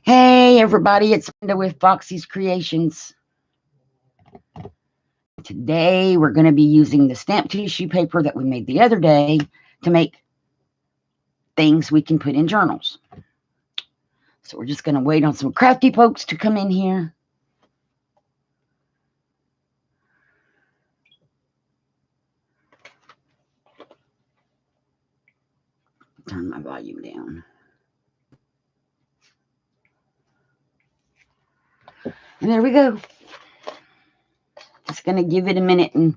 Hey everybody, it's Linda with Foxy's Creations. Today we're going to be using the stamped tissue paper that we made the other day to make things we can put in journals. So we're just going to wait on some crafty folks to come in here. Turn my volume down. And there we go. Just going to give it a minute and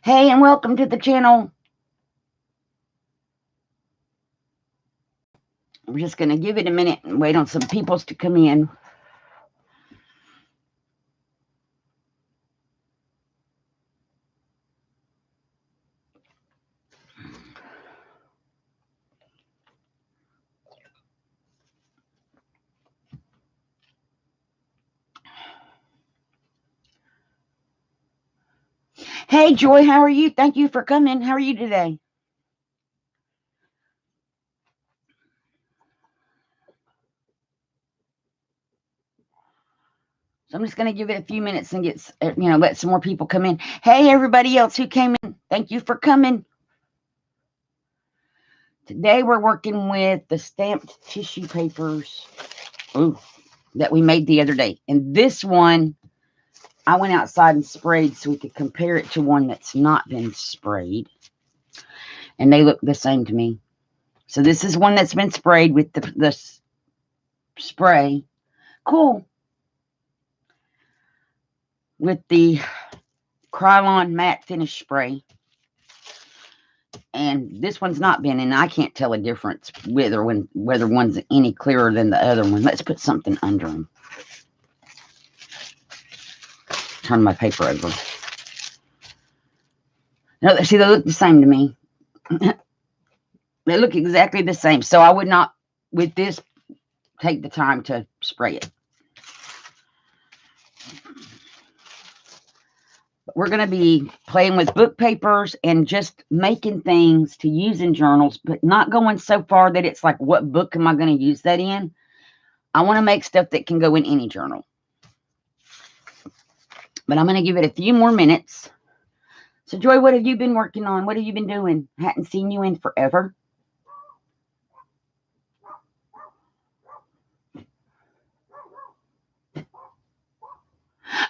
hey, and welcome to the channel. We're just going to give it a minute and wait on some peoples to come in. Hey Joy, how are you? Thank you for coming. How are you today? So I'm just going to give it a few minutes and get, let some more people come in. Hey, everybody else who came in, thank you for coming. Today we're working with the stamped tissue papers that we made the other day. And this one, I went outside and sprayed so we could compare it to one that's not been sprayed. And they look the same to me. So this is one that's been sprayed with the spray. Cool. With the Krylon matte finish spray. And this one's not been, and I can't tell a difference whether one's any clearer than the other one. Let's put something under them. Turn my paper over. No, see, they look the same to me. They look exactly the same. So I would not, with this, take the time to spray it. But we're going to be playing with book papers and just making things to use in journals, but not going so far that it's like, what book am I going to use that in? I want to make stuff that can go in any journal. But I'm going to give it a few more minutes. So, Joy, what have you been working on? What have you been doing? Hadn't seen you in forever.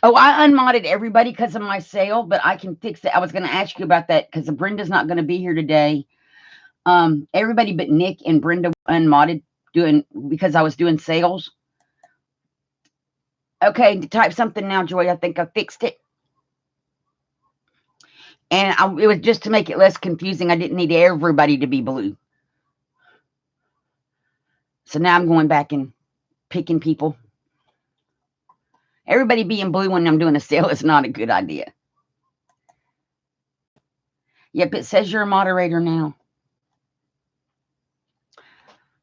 Oh, I unmodded everybody because of my sale, but I can fix it. I was going to ask you about that because Brenda's not going to be here today. Everybody but Nick and Brenda unmodded because I was doing sales. Okay, type something now, Joy. I think I fixed it. And it was just to make it less confusing. I didn't need everybody to be blue. So now I'm going back and picking people. Everybody being blue when I'm doing a sale is not a good idea. Yep, it says you're a moderator now.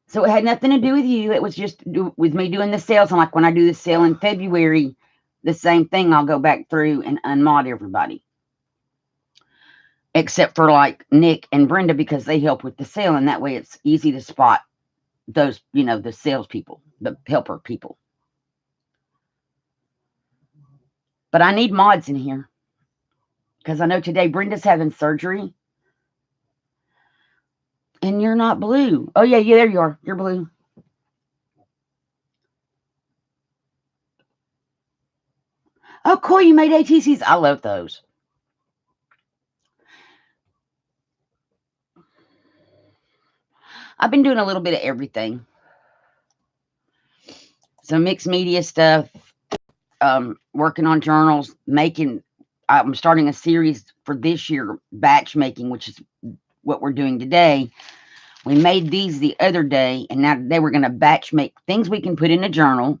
So it had nothing to do with you. It was just with me doing the sales. And like when I do the sale in February, the same thing, I'll go back through and unmod everybody. Except for like Nick and Brenda because they help with the sale. And that way it's easy to spot those, the salespeople, the helper people. But I need mods in here. Because I know today Brenda's having surgery. And you're not blue. Oh, yeah, there you are. You're blue. Oh, cool. You made ATCs. I love those. I've been doing a little bit of everything. Some mixed media stuff. Working on journals. I'm starting a series for this year, batch making, which is what we're doing today. We made these the other day, and now they were going to batch make things we can put in a journal,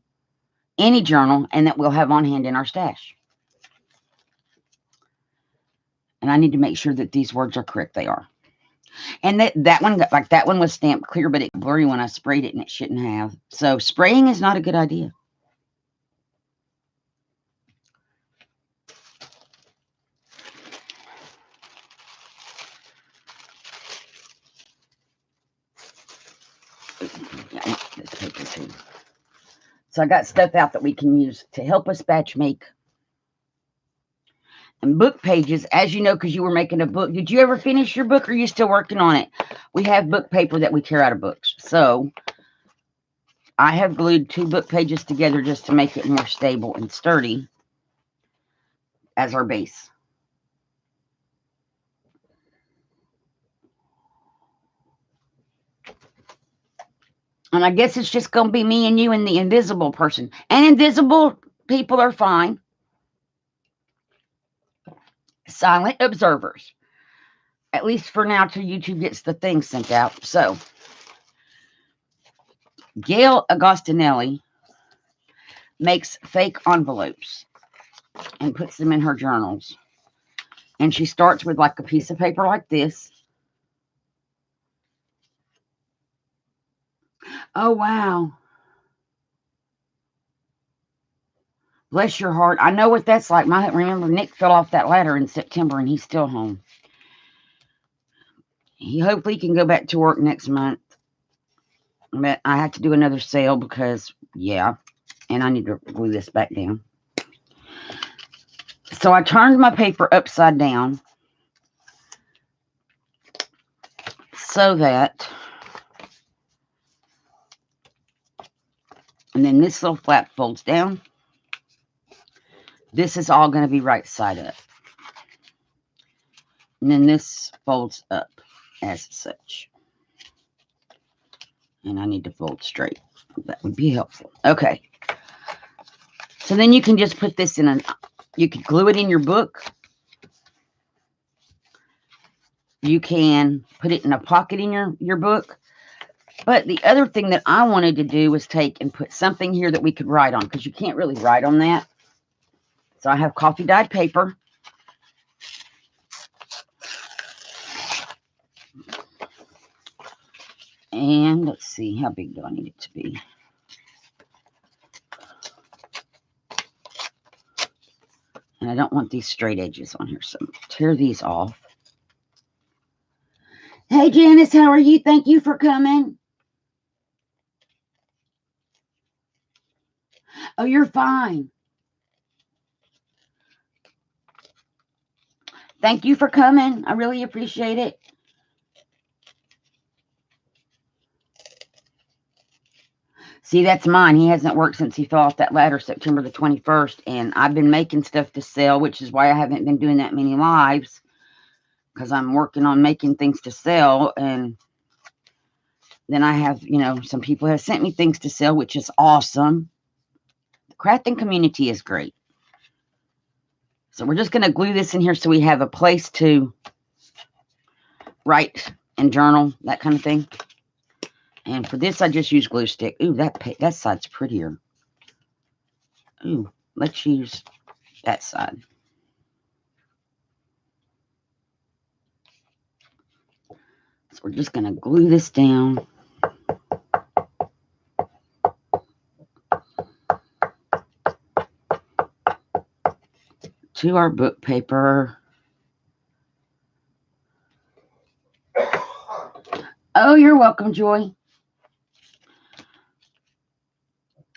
any journal, and that we'll have on hand in our stash. And I need to make sure that these words are correct. They are. And that one was stamped clear, but it blurry when I sprayed it, and it shouldn't have. So spraying is not a good idea. Yeah, I want this paper too. So I got stuff out that we can use to help us batch make. And book pages, as you know, because you were making a book. Did you ever finish your book, or are you still working on it? We have book paper that we tear out of books. So I have glued 2 book pages together just to make it more stable and sturdy as our base. And I guess it's just going to be me and you and the invisible person. And invisible people are fine. Silent observers. At least for now, till YouTube gets the thing sent out. So, Gail Agostinelli makes fake envelopes and puts them in her journals. And she starts with like a piece of paper like this. Oh, wow. Bless your heart. I know what that's like. Remember, Nick fell off that ladder in September and he's still home. He hopefully can go back to work next month. But I have to do another sale because, yeah, and I need to glue this back down. So I turned my paper upside down so that, and then this little flap folds down. This is all going to be right side up. And then this folds up as such. And I need to fold straight. That would be helpful. Okay. So then you can just put this in you could glue it in your book. You can put it in a pocket in your book. But the other thing that I wanted to do was take and put something here that we could write on, because you can't really write on that. So I have coffee dyed paper. And let's see, how big do I need it to be? And I don't want these straight edges on here, so tear these off. Hey, Janice, how are you? Thank you for coming. Oh, you're fine. Thank you for coming. I really appreciate it. See, that's mine. He hasn't worked since he fell off that ladder September the 21st, and I've been making stuff to sell, which is why I haven't been doing that many lives, because I'm working on making things to sell. And then I have, some people have sent me things to sell, which is awesome. The crafting community is great. So we're just going to glue this in here so we have a place to write and journal, that kind of thing. And for this, I just use glue stick. Ooh, that side's prettier. Ooh, let's use that side. So we're just going to glue this down. To our book paper. Oh, you're welcome, Joy.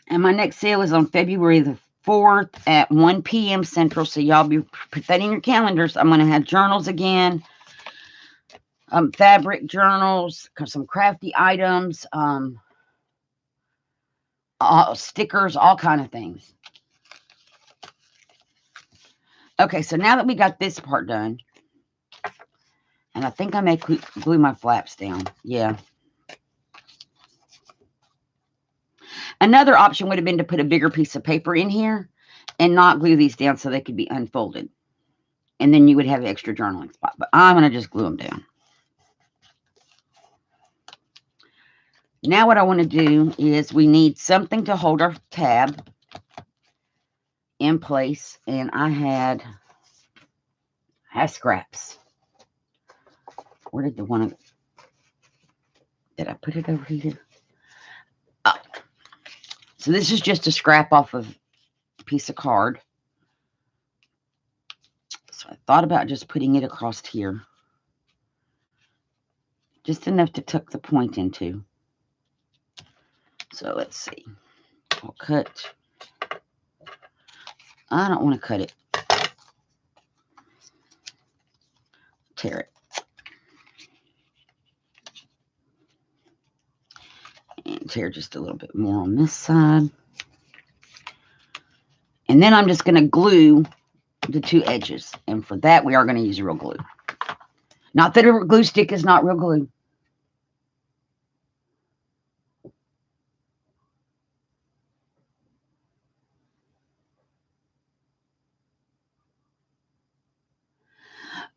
And my next sale is on February the 4th at 1 p.m. Central. So y'all put that in your calendars. I'm going to have journals again. Fabric journals, some crafty items, stickers, all kind of things. Okay, so now that we got this part done, and I think I may glue my flaps down. Yeah. Another option would have been to put a bigger piece of paper in here and not glue these down so they could be unfolded. And then you would have an extra journaling spot. But I'm going to just glue them down. Now what I want to do is we need something to hold our tab in place. And I had scraps. Where did the one? Did I put it over here? Oh. So this is just a scrap off of a piece of card. So I thought about just putting it across here. Just enough to tuck the point into. So let's see. I'll cut. I don't want to cut it. Tear it. And tear just a little bit more on this side. And then I'm just going to glue the two edges. And for that, we are going to use real glue. Not that a glue stick is not real glue.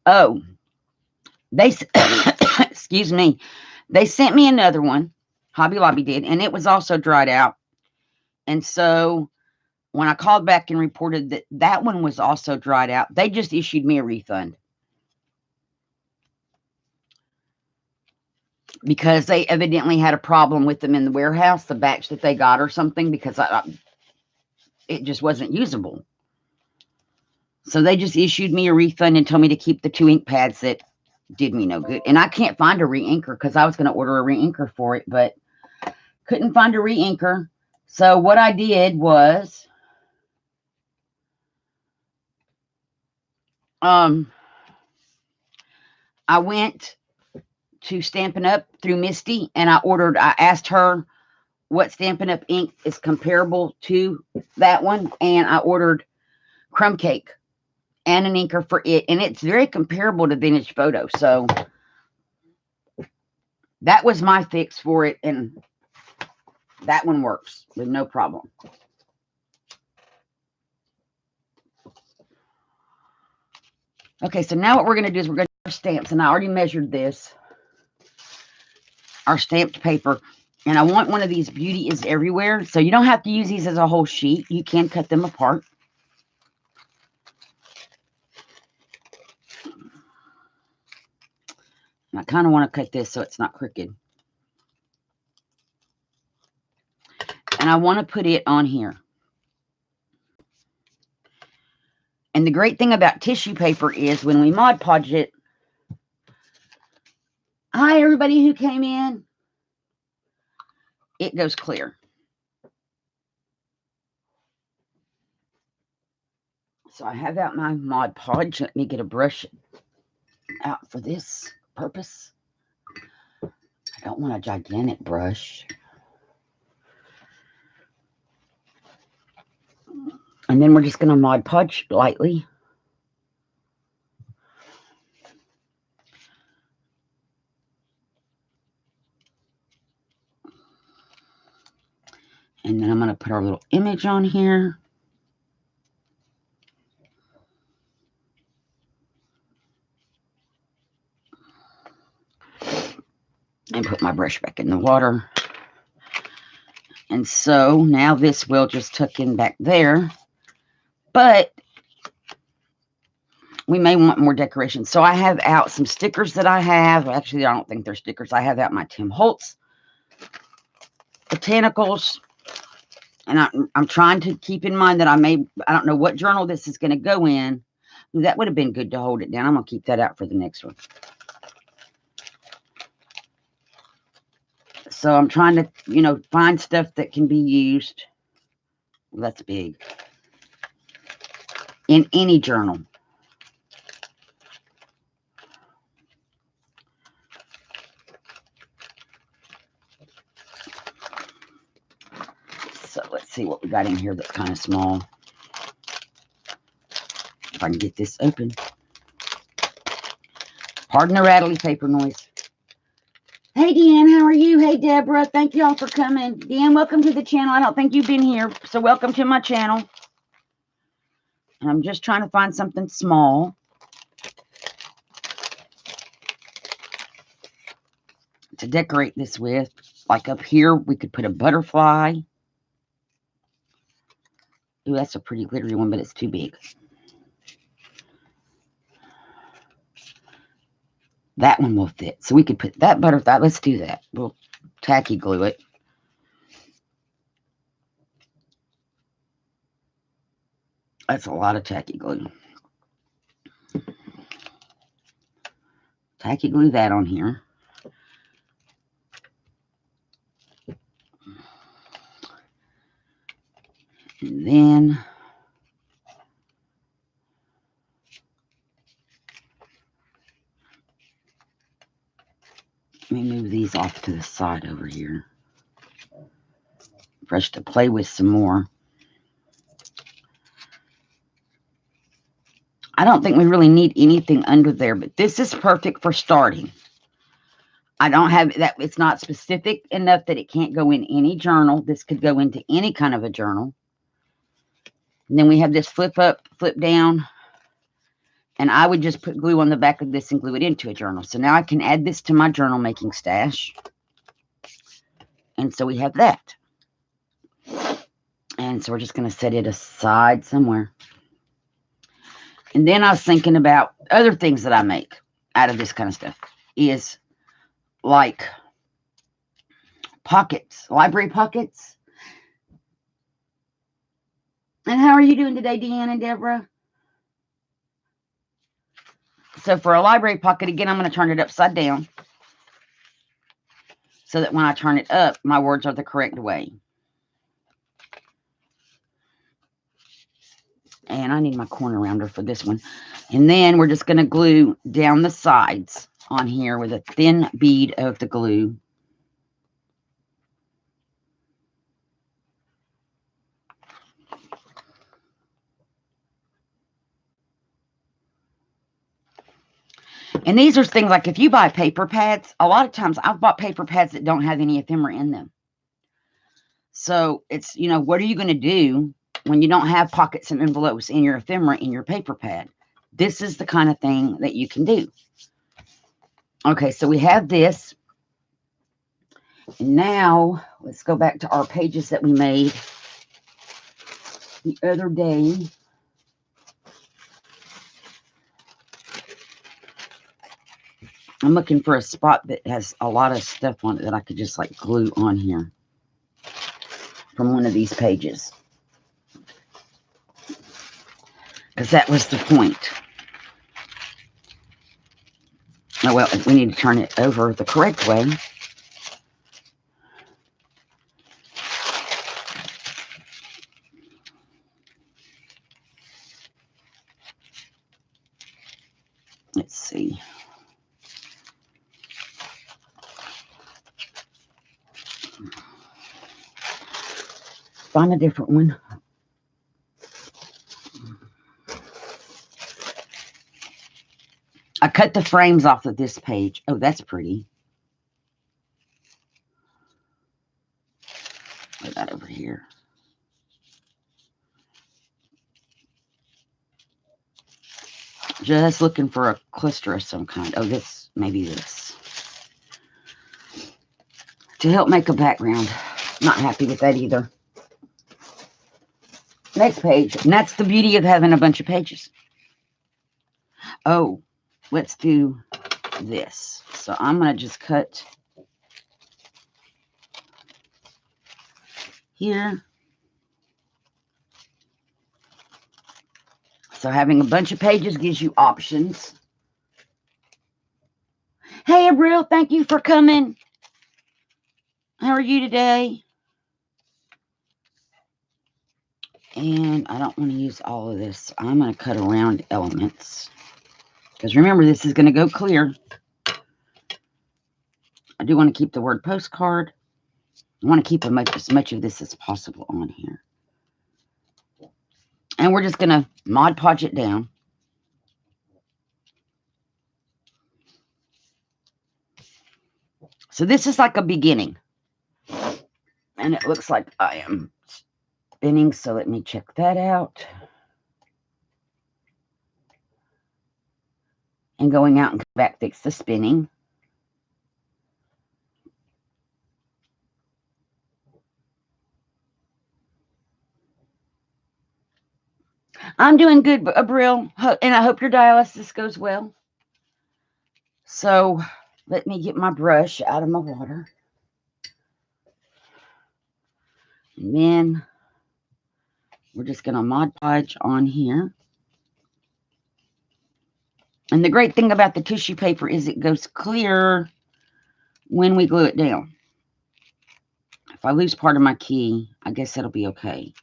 Oh, they, excuse me, they sent me another one. Hobby Lobby did, and it was also dried out. And so when I called back and reported that that one was also dried out, they just issued me a refund. Because they evidently had a problem with them in the warehouse, the batch that they got or something, because it just wasn't usable. So they just issued me a refund and told me to keep the 2 ink pads that did me no good. And I can't find a re-inker because I was going to order a re-inker for it, but couldn't find a re-inker. So what I did was I went to Stampin' Up through Misty, and I asked her what Stampin' Up ink is comparable to that one, and I ordered Crumb Cake and an inker for it, and it's very comparable to Vintage Photo. So that was my fix for it, and that one works with no problem. Okay, so now what we're going to do is we're going to do our stamps, and I already measured this, our stamped paper, and I want one of these Beauty is Everywhere, so you don't have to use these as a whole sheet. You can cut them apart. And I kind of want to cut this so it's not crooked. And I want to put it on here. And the great thing about tissue paper is when we Mod Podge it, hi everybody who came in, it goes clear. So I have out my Mod Podge. Let me get a brush out for this purpose. I don't want a gigantic brush. And then we're just going to Mod Podge lightly. And then I'm going to put our little image on here. And put my brush back in the water. And so now this will just tuck in back there. But we may want more decoration. So I have out some stickers that I have. Actually, I don't think they're stickers. I have out my Tim Holtz botanicals. And I'm trying to keep in mind that I don't know what journal this is going to go in. Ooh, that would have been good to hold it down. I'm going to keep that out for the next one. So I'm trying to, find stuff that can be used. Well, that's big. In any journal. So let's see what we got in here that's kind of small. If I can get this open. Pardon the rattly paper noise. Hey, Deanne, how are you? Hey, Deborah, thank you all for coming. Deanne, welcome to the channel. I don't think you've been here, so welcome to my channel. And I'm just trying to find something small to decorate this with. Like up here, we could put a butterfly. Ooh, that's a pretty glittery one, but it's too big. That one will fit. So we could put that butterfly. Let's do that. We'll tacky glue it. That's a lot of tacky glue. Tacky glue that on here. then let me move these off to the side over here. Brush to play with some more. I don't think we really need anything under there, but this is perfect for starting. I don't have that. It's not specific enough that it can't go in any journal. This could go into any kind of a journal. And then we have this flip up, flip down. And I would just put glue on the back of this and glue it into a journal. So now I can add this to my journal making stash. And so we have that. And so we're just going to set it aside somewhere. And then I was thinking about other things that I make out of this kind of stuff. Is like pockets, library pockets. And how are you doing today, Deanna and Deborah? So for a library pocket, again, I'm going to turn it upside down so that when I turn it up, my words are the correct way. And I need my corner rounder for this one. And then we're just going to glue down the sides on here with a thin bead of the glue. And these are things like if you buy paper pads, a lot of times I've bought paper pads that don't have any ephemera in them. So it's, you know, what are you going to do when you don't have pockets and envelopes in your ephemera in your paper pad? This is the kind of thing that you can do. Okay, so we have this. And now let's go back to our pages that we made the other day. I'm looking for a spot that has a lot of stuff on it that I could just like glue on here from one of these pages. Because that was the point. Oh, well, we need to turn it over the correct way. Let's see. Find a different one. I cut the frames off of this page. Oh, that's pretty. Put that over here. Just looking for a cluster of some kind. Oh, this, maybe this. To help make a background. Not happy with that either. Next page. And that's the beauty of having a bunch of pages. Oh, let's do this. So I'm going to just cut here. So having a bunch of pages gives you options. Hey, Abril, thank you for coming. How are you today? And I don't want to use all of this. I'm going to cut around elements. Because remember, this is going to go clear. I do want to keep the word postcard. I want to keep as much of this as possible on here. And we're just going to Mod Podge it down. So this is like a beginning. And it looks like I am spinning. So let me check that out. And going out and come back, fix the spinning. I'm doing good, Abril, and I hope your dialysis goes well. So let me get my brush out of my water. And then we're just going to Mod Podge on here. And the great thing about the tissue paper is it goes clear when we glue it down. If I lose part of my key, I guess that'll be okay.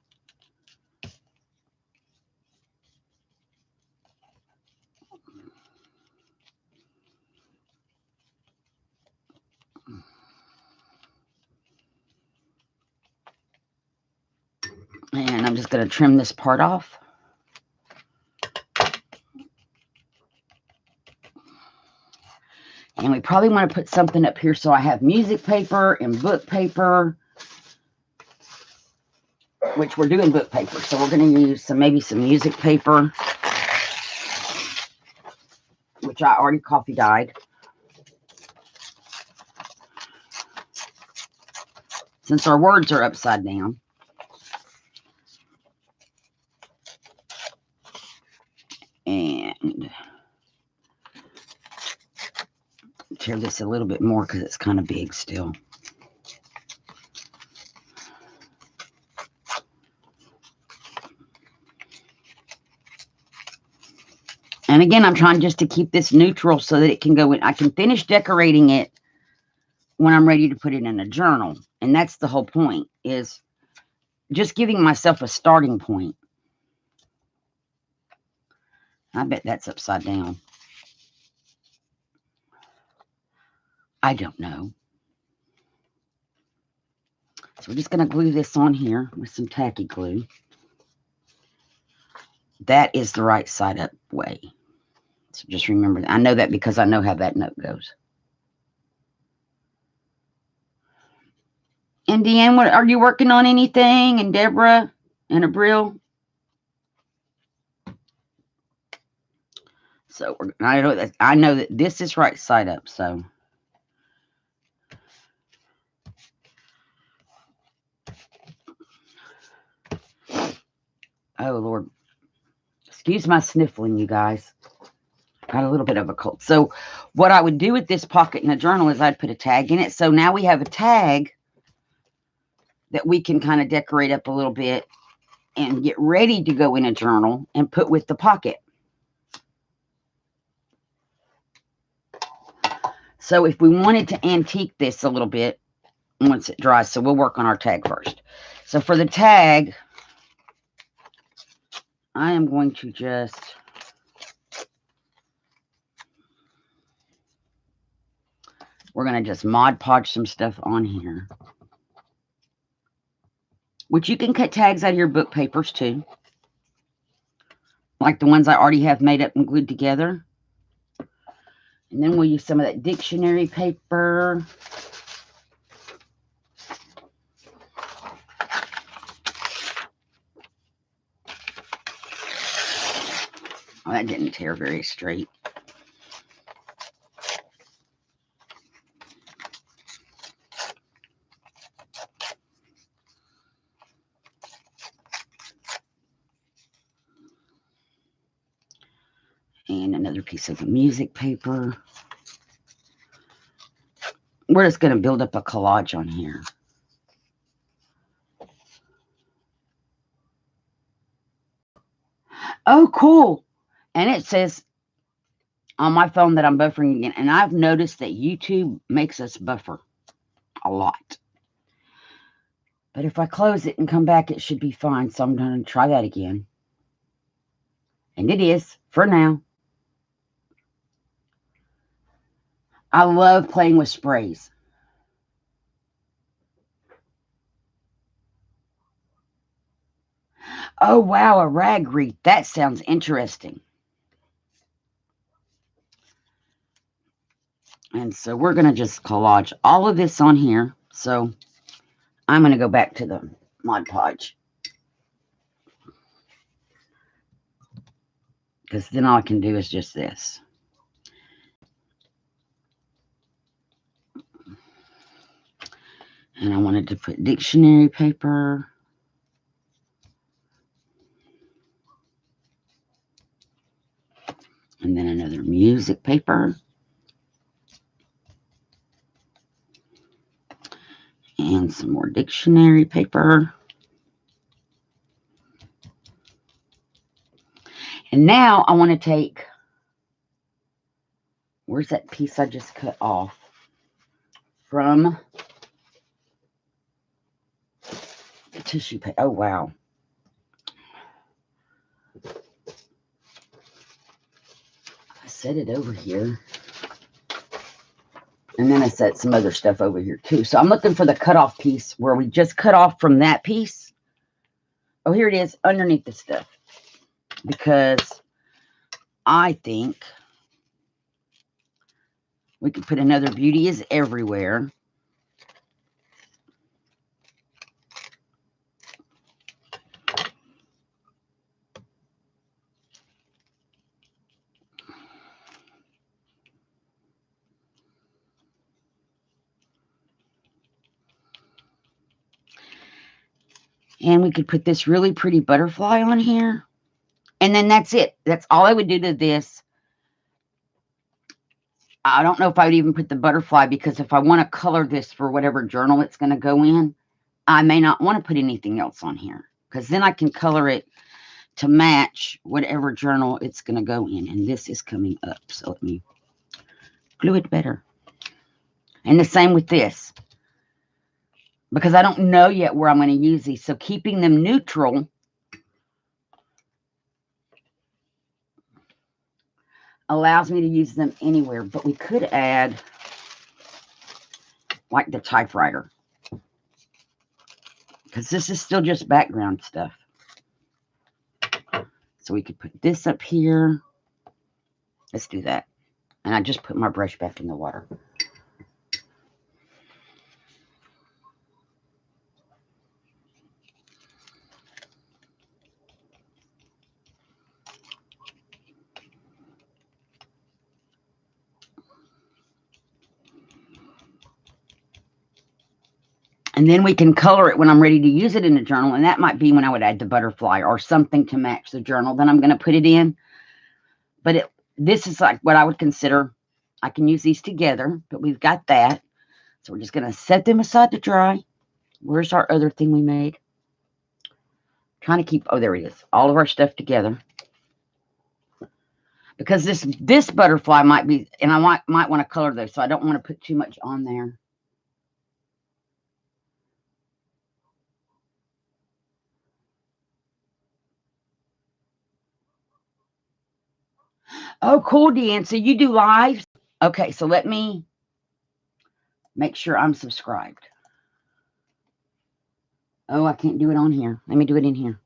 I'm just going to trim this part off. And we probably want to put something up here so I have music paper and book paper, which we're doing book paper. So we're going to use maybe some music paper, which I already coffee dyed. Since our words are upside down. And tear this a little bit more because it's kind of big still. And again, I'm trying just to keep this neutral so that it can go in. I can finish decorating it when I'm ready to put it in a journal. And that's the whole point, is just giving myself a starting point. I bet that's upside down. I don't know. So we're just going to glue this on here with some tacky glue. That is the right side up way. So just remember that. I know that because I know how that note goes. And Deanne, what, are you working on anything? And Deborah and Abril? So I know that this is right side up. So oh Lord, excuse my sniffling, you guys. Got a little bit of a cold. So what I would do with this pocket in a journal is I'd put a tag in it. So now we have a tag that we can kind of decorate up a little bit and get ready to go in a journal and put with the pocket. So if we wanted to antique this a little bit once it dries, so we'll work on our tag first. So for the tag, I am going to just we're going to just Mod Podge some stuff on here. Which you can cut tags out of your book papers too. Like the ones I already have made up and glued together. And then we'll use some of that dictionary paper. Oh, that didn't tear very straight. And another piece of music paper. We're just going to build up a collage on here. Oh, cool. And it says on my phone that I'm buffering again. And I've noticed that YouTube makes us buffer a lot. But if I close it and come back, it should be fine. So I'm going to try that again. And it is for now. I love playing with sprays. Oh, wow, a rag wreath. That sounds interesting. And so we're going to just collage all of this on here. So I'm going to go back to the Mod Podge. Because then all I can do is just this. And I wanted to put dictionary paper. And then another music paper. And some more dictionary paper. And now I want to take, where's that piece I just cut off? From the tissue paper. Oh, wow. I set it over here. And then I set some other stuff over here too. So I'm looking for the cutoff piece where we just cut off from that piece. Oh, here it is underneath the stuff. Because I think we could put another Beauty is Everywhere. And we could put this really pretty butterfly on here. And then that's it. That's all I would do to this. I don't know if I would even put the butterfly, because if I want to color this for whatever journal it's going to go in, I may not want to put anything else on here, because then I can color it to match whatever journal it's going to go in. And this is coming up, so let me glue it better. And the same with this, because I don't know yet where I'm going to use these. So keeping them neutral allows me to use them anywhere. But we could add like the typewriter, because this is still just background stuff. So we could put this up here. Let's do that. And I just put my brush back in the water. And then we can color it when I'm ready to use it in a journal. And that might be when I would add the butterfly or something to match the journal. Then I'm going to put it in. But this is like what I would consider. I can use these together, but we've got that. So we're just going to set them aside to dry. Where's our other thing we made? Trying to keep, oh, there it is. All of our stuff together. Because this butterfly might be, and I might want to color those, so I don't want to put too much on there. Oh, cool, Deanne. So you do lives? Okay, so let me make sure I'm subscribed. Oh, I can't do it on here. Let me do it in here.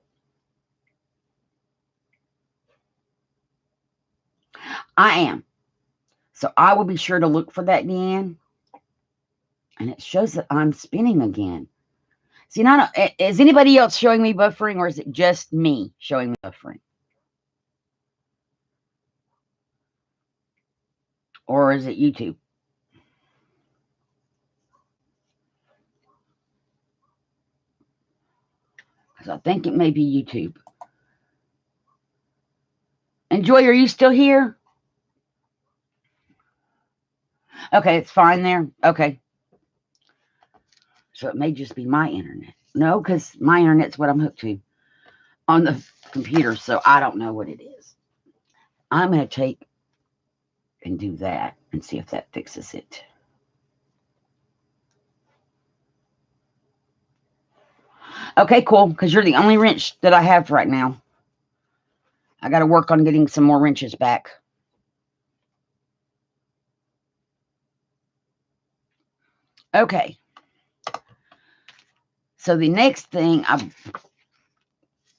I am. So I will be sure to look for that, Deanne. And it shows that I'm spinning again. See, is anybody else showing me buffering, or is it just me showing me buffering? Or is it YouTube? Because I think it may be YouTube. And Joy, are you still here? Okay, it's fine there. Okay. So it may just be my internet. No, because my internet's what I'm hooked to on the computer, so I don't know what it is. I'm going to take and do that and see if that fixes it. Okay, cool, because you're the only wrench that I have right now. I got to work on getting some more wrenches back. Okay. So the next thing, I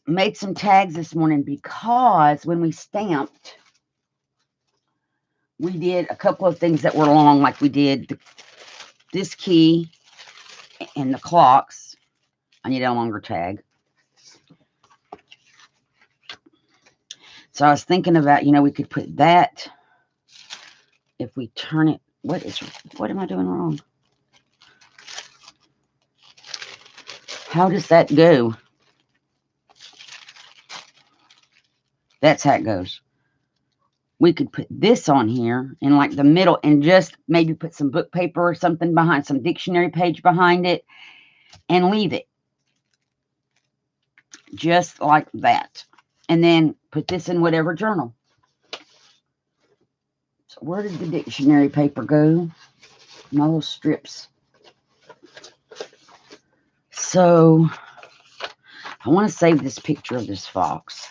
made some tags this morning because when we stamped, we did a couple of things that were long, like we did this key and the clocks. I need a longer tag. So I was thinking about, we could put that if we turn it. What am I doing wrong? How does that go? That's how it goes. We could put this on here in like the middle and just maybe put some book paper or something behind, some dictionary page behind it, and leave it just like that. And then put this in whatever journal. So where did the dictionary paper go? My little strips. So I want to save this picture of this fox.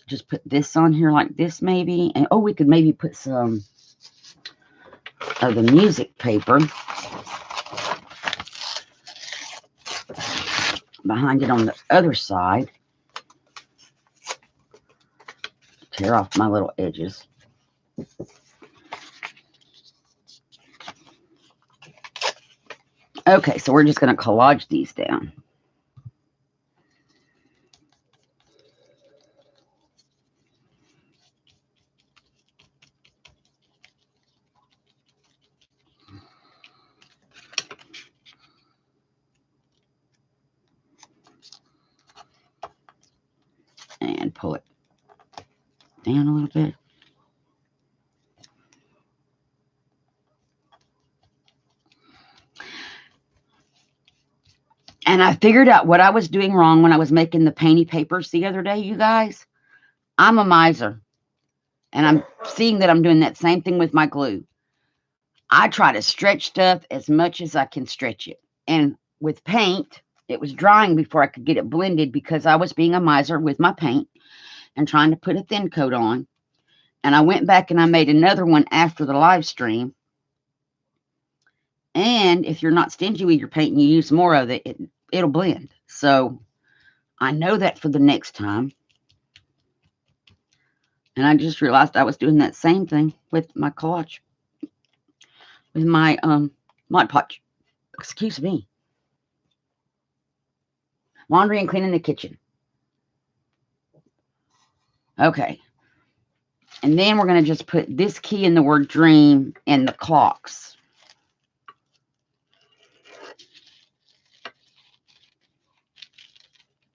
just put this on here like this maybe. And oh, we could maybe put some of the music paper behind it on the other side. Tear off my little edges. Okay, so we're just going to collage these down. And pull it down a little bit. And I figured out what I was doing wrong when I was making the painty papers the other day, you guys. I'm a miser. And I'm seeing that I'm doing that same thing with my glue. I try to stretch stuff as much as I can stretch it. And with paint, it was drying before I could get it blended because I was being a miser with my paint and trying to put a thin coat on. And I went back and I made another one after the live stream. And if you're not stingy with your paint and you use more of it, it'll blend. So I know that for the next time. And I just realized I was doing that same thing with my collage. With my Mod Podge. Excuse me. Laundry and cleaning the kitchen. Okay. And then we're going to just put this key in the word dream and the clocks.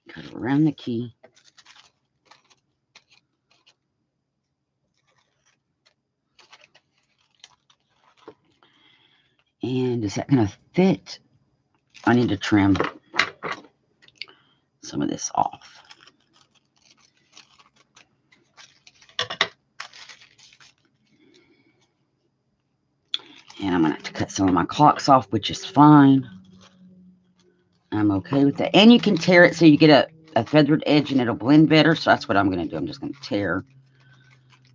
Cut around the key. And is that going to fit? I need to trim some of this off. And I'm going to have to cut some of my clocks off, which is fine. I'm okay with that. And you can tear it so you get a feathered edge and it'll blend better. So that's what I'm going to do. I'm just going to tear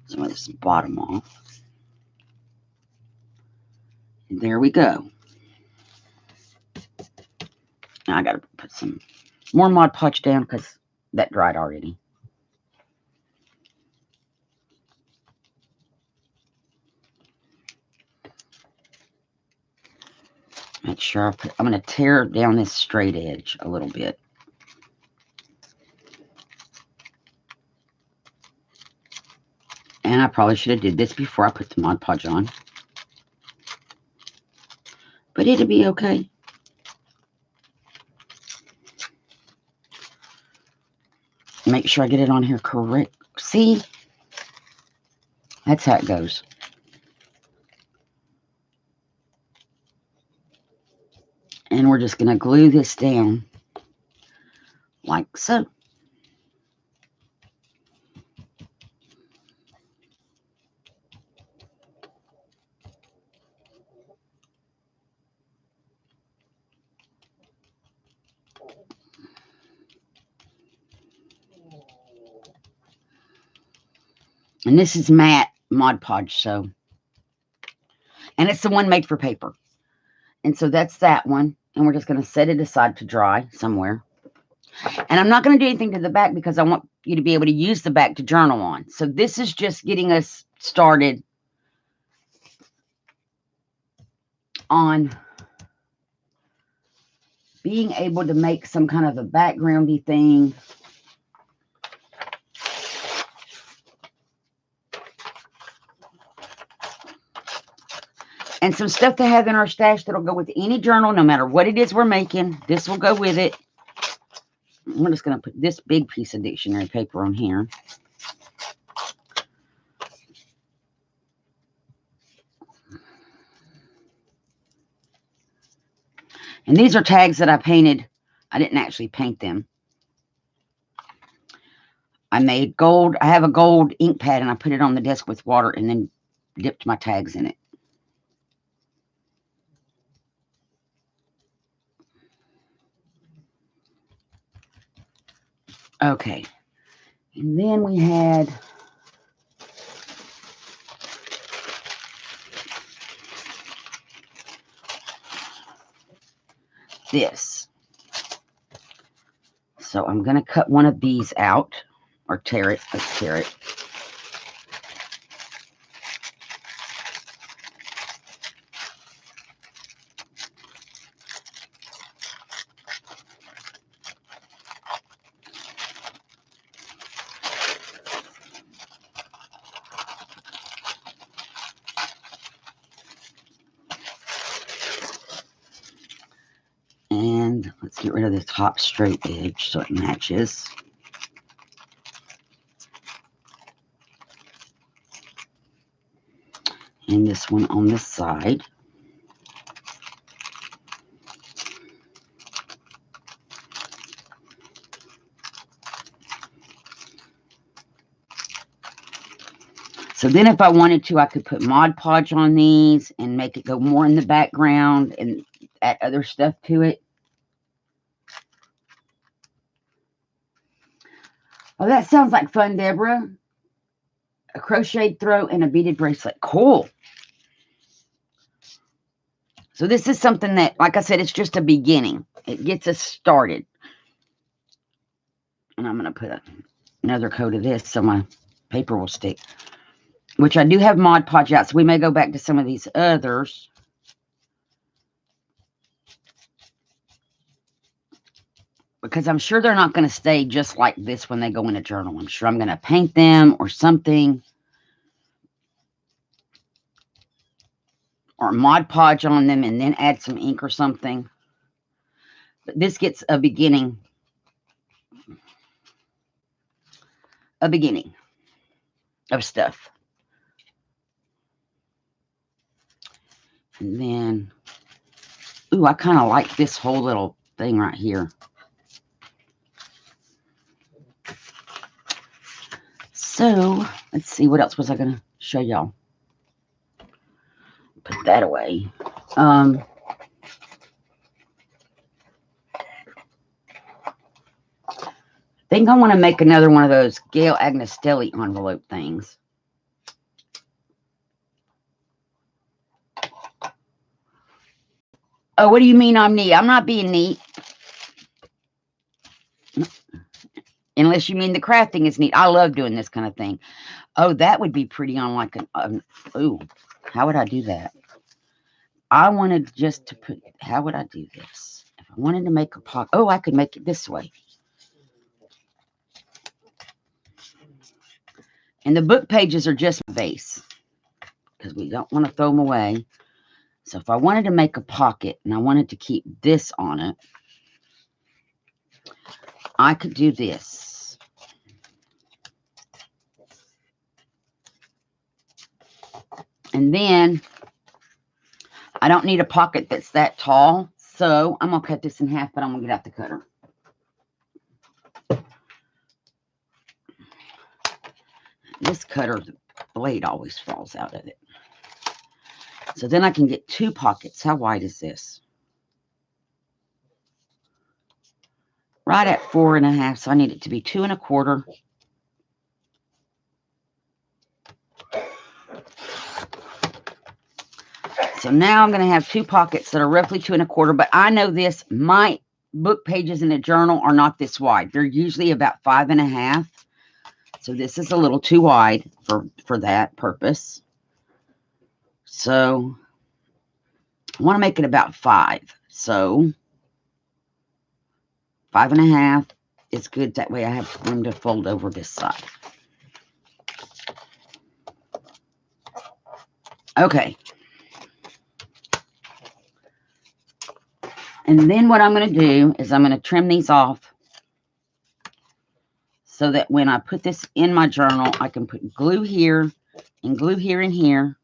some of this bottom off. And there we go. Now I got to put some more Mod Podge down because that dried already. Make sure I'm going to tear down this straight edge a little bit. And I probably should have did this before I put the Mod Podge on. But it'll be okay. Make sure I get it on here correct. See? That's how it goes. And we're just going to glue this down like so. And this is matte Mod Podge, so. And it's the one made for paper. And so that's that one. And we're just going to set it aside to dry somewhere. And I'm not going to do anything to the back because I want you to be able to use the back to journal on. So this is just getting us started on being able to make some kind of a backgroundy thing. And some stuff to have in our stash that'll go with any journal, no matter what it is we're making. This will go with it. We're just going to put this big piece of dictionary paper on here. And these are tags that I painted. I didn't actually paint them. I made gold. I have a gold ink pad and I put it on the desk with water and then dipped my tags in it. Okay. And then we had this. So I'm going to cut one of these out, or tear it. Let's tear it. And let's get rid of the top straight edge so it matches. And this one on this side. So then if I wanted to, I could put Mod Podge on these and make it go more in the background and add other stuff to it. Oh, that sounds like fun, Deborah. A crocheted throat and a beaded bracelet. Cool. So this is something that, like I said, it's just a beginning. It gets us started. And I'm going to put another coat of this so my paper will stick. Which I do have Mod Podge out, so we may go back to some of these others. Because I'm sure they're not going to stay just like this when they go in a journal. I'm sure I'm going to paint them or something. Or Mod Podge on them and then add some ink or something. But this gets a beginning. A beginning of stuff. And then, ooh, I kind of like this whole little thing right here. So, let's see, what else was I going to show y'all? Put that away. I think I want to make another one of those Gail Agnestelli envelope things. Oh, what do you mean I'm neat? I'm not being neat. Unless you mean the crafting is neat. I love doing this kind of thing. Oh, that would be pretty on like an, ooh, how would I do that? I wanted just to put, how would I do this? If I wanted to make a pocket, oh, I could make it this way. And the book pages are just base because we don't want to throw them away. So if I wanted to make a pocket and I wanted to keep this on it, I could do this. And then I don't need a pocket that's that tall. So I'm going to cut this in half, but I'm going to get out the cutter. This cutter, the blade always falls out of it. So then I can get 2 pockets. How wide is this? Right at 4.5. So I need it to be 2 1/4. So now I'm going to have 2 pockets that are roughly 2 1/4. But I know this, my book pages in a journal are not this wide. They're usually about 5.5. So this is a little too wide for that purpose. So I want to make it about 5. So 5.5 is good. That way I have room to fold over this side. Okay. And then what I'm going to do is I'm going to trim these off so that when I put this in my journal, I can put glue here and glue here and here.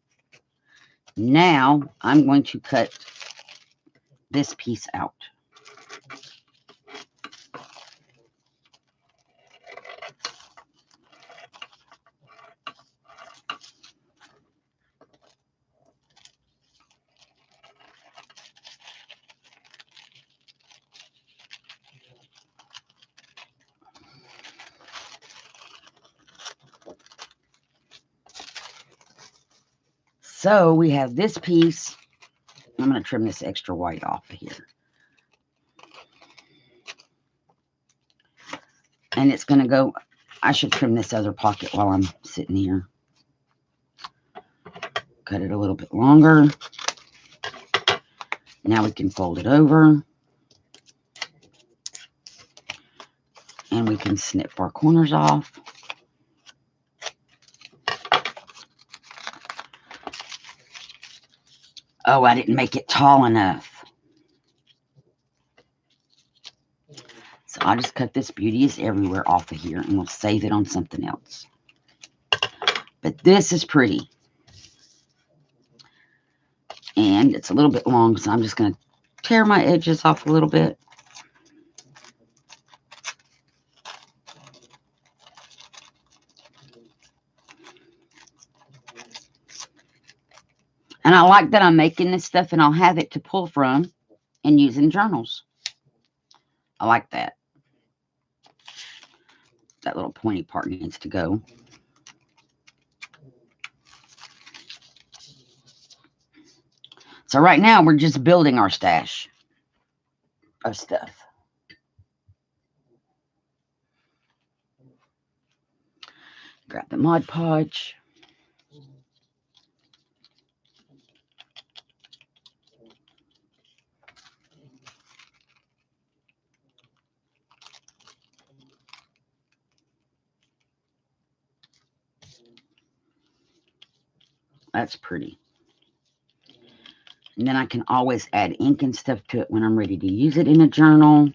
Now I'm going to cut this piece out. So we have this piece. I'm going to trim this extra white off of here. And it's going to go, I should trim this other pocket while I'm sitting here. Cut it a little bit longer. Now we can fold it over. And we can snip our corners off. Oh, I didn't make it tall enough. So I'll just cut this Beauty is Everywhere off of here and we'll save it on something else. But this is pretty. And it's a little bit long, so I'm just going to tear my edges off a little bit. And I like that I'm making this stuff and I'll have it to pull from and use in journals. I like that. That little pointy part needs to go. So right now we're just building our stash of stuff. Grab the Mod Podge. That's pretty. And then I can always add ink and stuff to it when I'm ready to use it in a journal.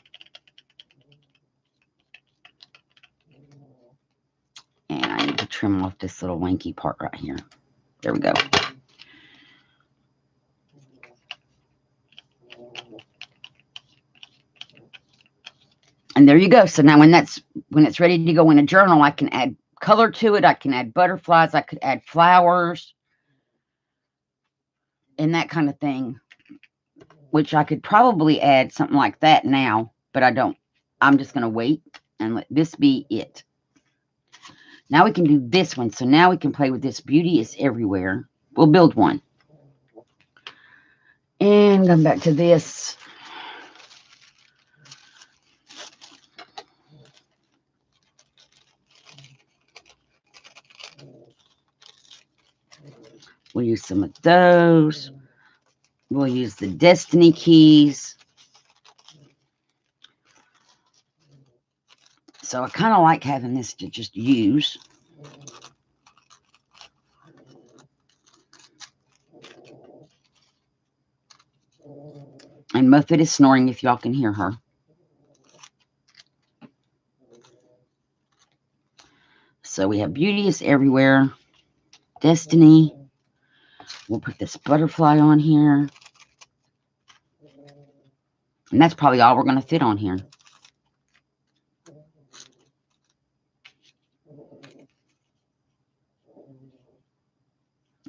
And I need to trim off this little wanky part right here. There we go. And there you go. So now when it's ready to go in a journal, I can add color to it. I can add butterflies. I could add flowers and that kind of thing, which I could probably add something like that now, but I don't. I'm just going to wait and let this be it. Now we can do this one. So now we can play with this Beauty is Everywhere. We'll build one. And come back to this. We'll use some of those. We'll use the Destiny keys. So I kind of like having this to just use. And Muffet is snoring if y'all can hear her. So we have Beauty is Everywhere. Destiny. We'll put this butterfly on here. And that's probably all we're going to fit on here.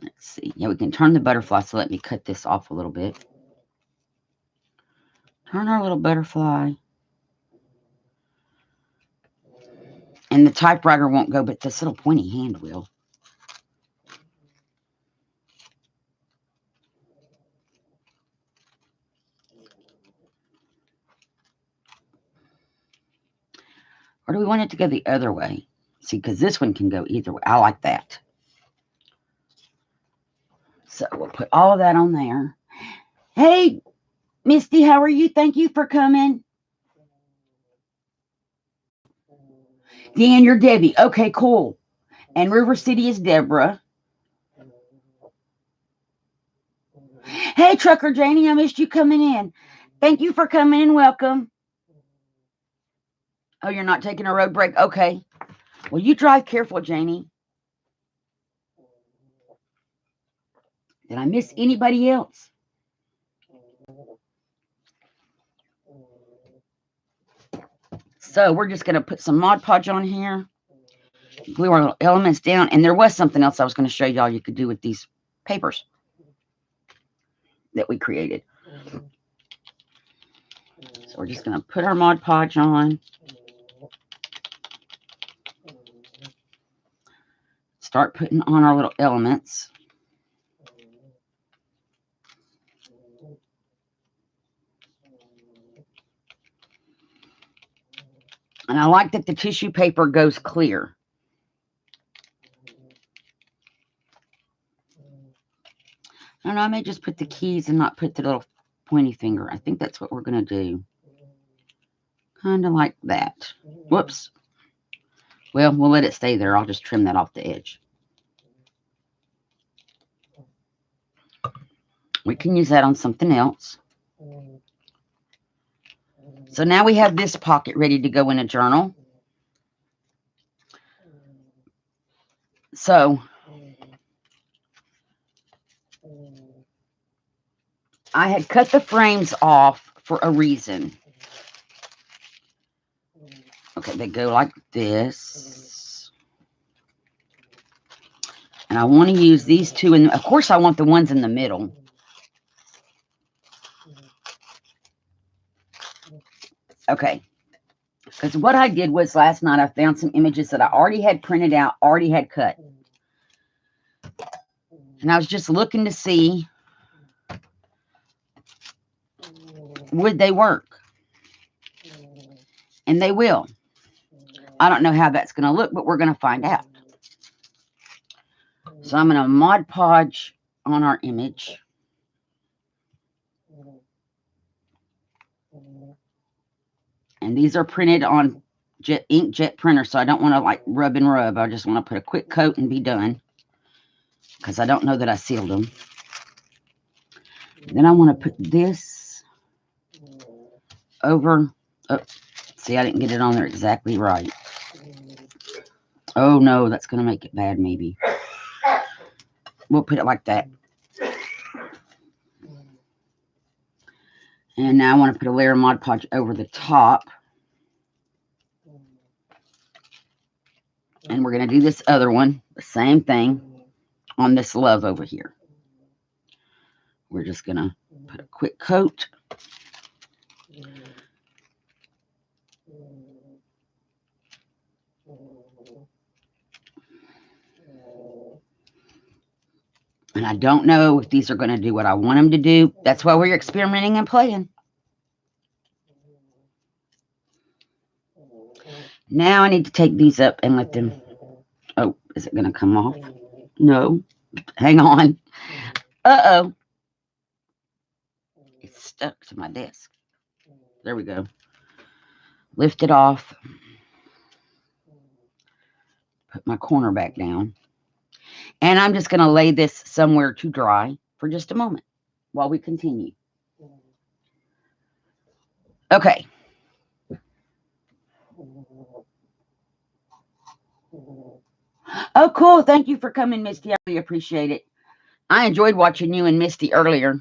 Let's see. Yeah, we can turn the butterfly. So let me cut this off a little bit. Turn our little butterfly. And the typewriter won't go, but this little pointy hand will. Or do we want it to go the other way? See, because this one can go either way. I like that. So we'll put all of that on there. Hey, Misty, how are you? Thank you for coming. Dan, you're Debbie. Okay, cool. And River City is Deborah. Hey, Trucker Janie, I missed you coming in. Thank you for coming and welcome. Oh, you're not taking a road break? Okay. Well, you drive careful, Janie. Did I miss anybody else? So we're just going to put some Mod Podge on here. Glue our little elements down. And there was something else I was going to show y'all you could do with these papers that we created. So we're just going to put our Mod Podge on. Start putting on our little elements. And I like that the tissue paper goes clear. I don't know, I may just put the keys and not put the little pointy finger. I think that's what we're going to do. Kind of like that. Whoops. Well, we'll let it stay there. I'll just trim that off the edge. We can use that on something else. So now we have this pocket ready to go in a journal. So I had cut the frames off for a reason. Okay, they go like this. And I want to use these two, and of course I want the ones in the middle. Okay, because what I did was last night I found some images that I already had printed out, already had cut. And I was just looking to see, would they work? And they will. I don't know how that's going to look, but we're going to find out. So I'm going to Mod Podge on our image. And these are printed on inkjet printer, so I don't want to like rub and rub. I just want to put a quick coat and be done, because I don't know that I sealed them. Then I want to put this over. Oh, see, I didn't get it on there exactly right. Oh no, that's going to make it bad maybe. We'll put it like that. And now I want to put a layer of Mod Podge over the top. And we're going to do this other one, the same thing, on this love over here. We're just going to put a quick coat. And I don't know if these are going to do what I want them to do. That's why we're experimenting and playing. Now I need to take these up and let them... Oh, is it going to come off? No. Hang on. Uh-oh. It's stuck to my desk. There we go. Lift it off. Put my corner back down. And I'm just going to lay this somewhere to dry for just a moment while we continue. Okay. Oh, cool. Thank you for coming, Misty. I really appreciate it. I enjoyed watching you and Misty earlier.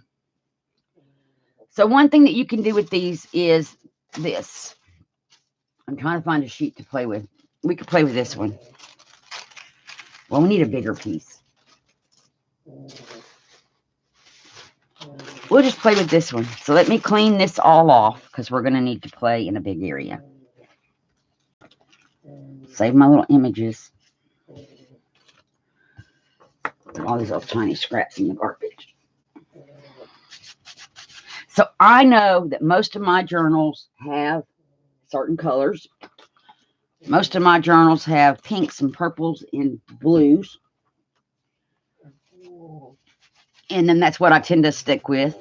So one thing that you can do with these is this. I'm trying to find a sheet to play with. We could play with this one. Well, we need a bigger piece. We'll just play with this one. So let me clean this all off, because we're going to need to play in a big area. Save my little images. Put all these little tiny scraps in the garbage. So I know that most of my journals have certain colors. Most of my journals have pinks and purples and blues. And then that's what I tend to stick with.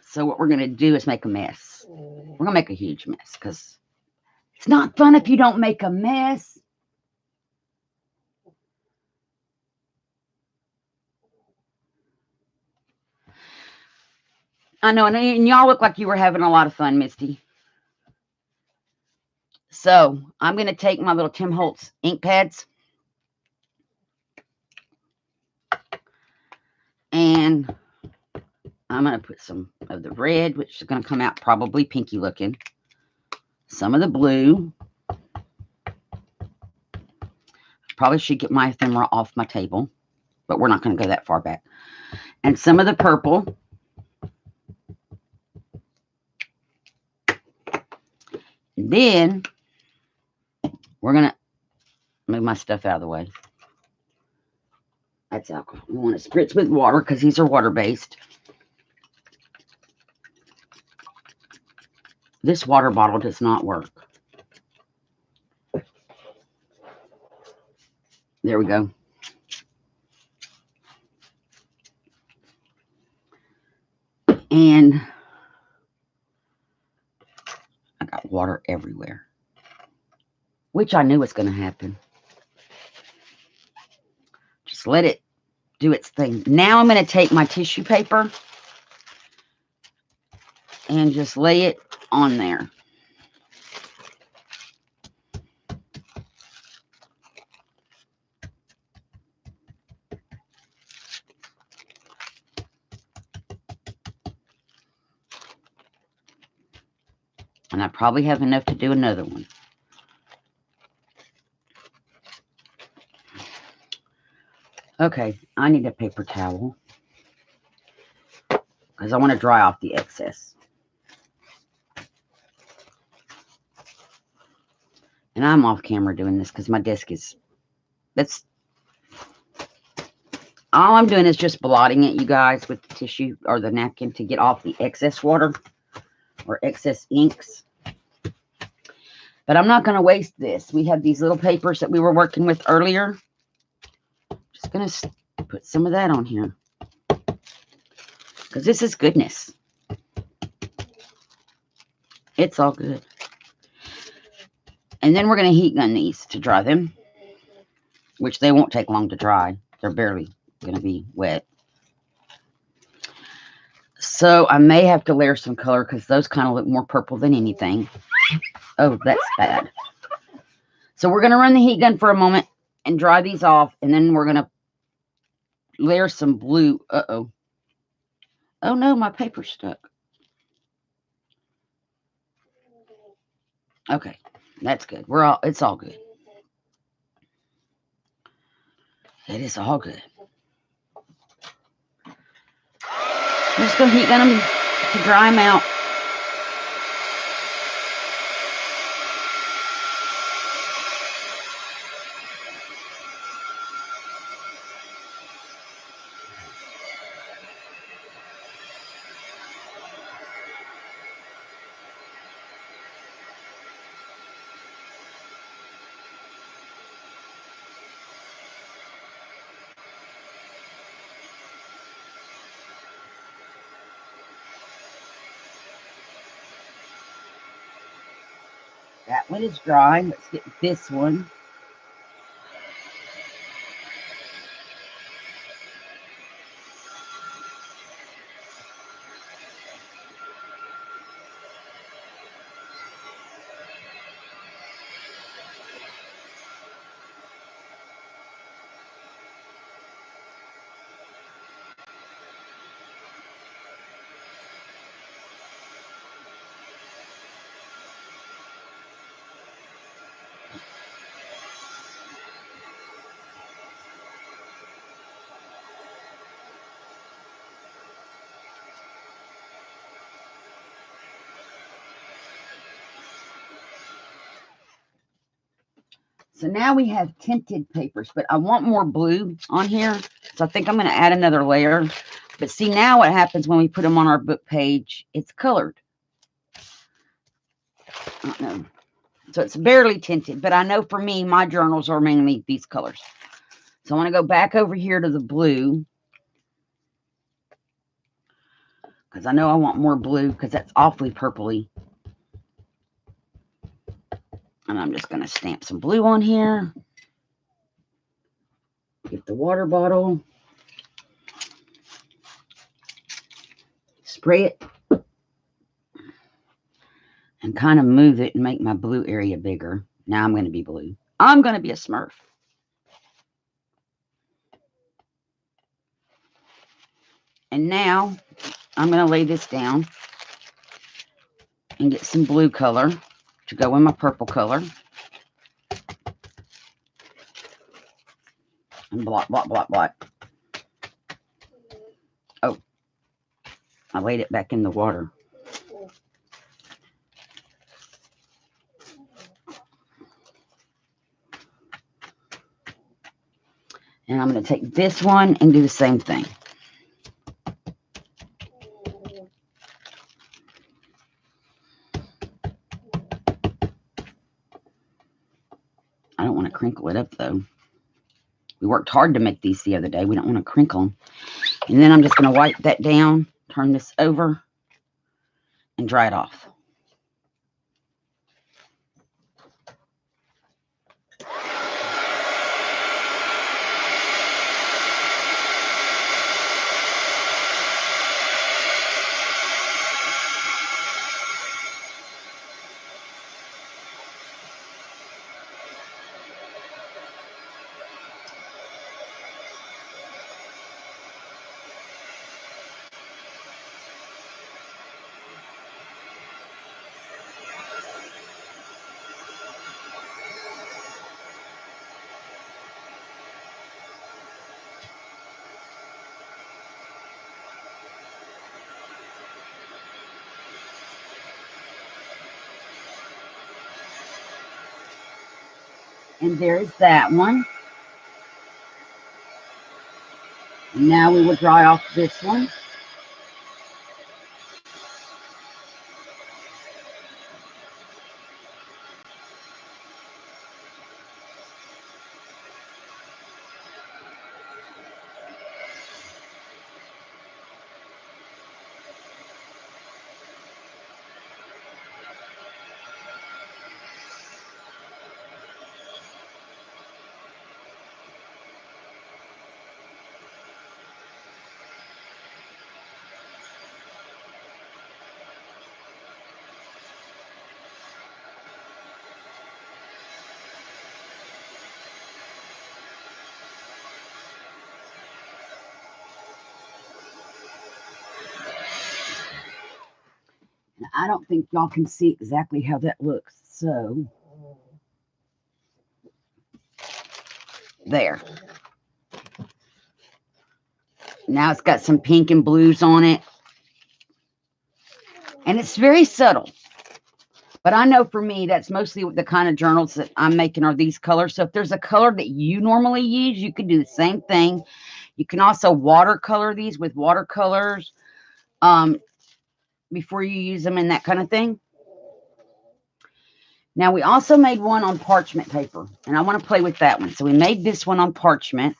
So what we're going to do is make a mess. We're going to make a huge mess, because it's not fun if you don't make a mess. I know, and y'all look like you were having a lot of fun, Misty. So I'm going to take my little Tim Holtz ink pads. And I'm going to put some of the red, which is going to come out probably pinky looking. Some of the blue. Probably should get my ephemera off my table, but we're not going to go that far back. And some of the purple. And then we're going to move my stuff out of the way. That's alcohol. We want to spritz with water, because these are water-based. This water bottle does not work. There we go. And I got water everywhere, which I knew was going to happen. Just let it do its thing. Now I'm going to take my tissue paper and just lay it on there. And I probably have enough to do another one. Okay, I need a paper towel because I want to dry off the excess. And I'm off camera doing this because my desk is, all I'm doing is just blotting it, you guys, with the tissue or the napkin to get off the excess water or excess inks. But I'm not going to waste this. We have these little papers that we were working with earlier. Just going to put some of that on here because this is goodness. It's all good. And then we're going to heat gun these to dry them, which they won't take long to dry. They're barely going to be wet. So I may have to layer some color because those kind of look more purple than anything. Oh, that's bad. So we're going to run the heat gun for a moment and dry these off. And then we're going to layer some blue. Uh-oh. Oh, no, my paper's stuck. Okay, that's good. It's all good. It is all good. I'm just going to heat gun them to dry them out. That one is dry. Let's get this one. So now we have tinted papers, but I want more blue on here. So I think I'm going to add another layer. But see, now what happens when we put them on our book page, it's colored. I don't know. So it's barely tinted, but I know for me, my journals are mainly these colors. So I want to go back over here to the blue because I know I want more blue because that's awfully purpley. And I'm just going to stamp some blue on here. Get the water bottle. Spray it. And kind of move it and make my blue area bigger. Now I'm going to be blue. I'm going to be a Smurf. And now I'm going to lay this down and get some blue color to go in my purple color. And blot, blot, blot, blot. Oh, I laid it back in the water. And I'm going to take this one and do the same thing. crinkle it up, though. We worked hard to make these the other day. We don't want to crinkle them. And then I'm just going to wipe that down, turn this over, and dry it off. And there's that one. Now we will dry off this one. Now, I don't think y'all can see exactly how that looks. So, there. Now it's got some pink and blues on it. And it's very subtle. But I know for me, that's mostly the kind of journals that I'm making are these colors. So if there's a color that you normally use, you can do the same thing. You can also watercolor these with watercolors before you use them and that kind of thing. Now, we also made one on parchment paper, and I want to play with that one. So we made this one on parchment.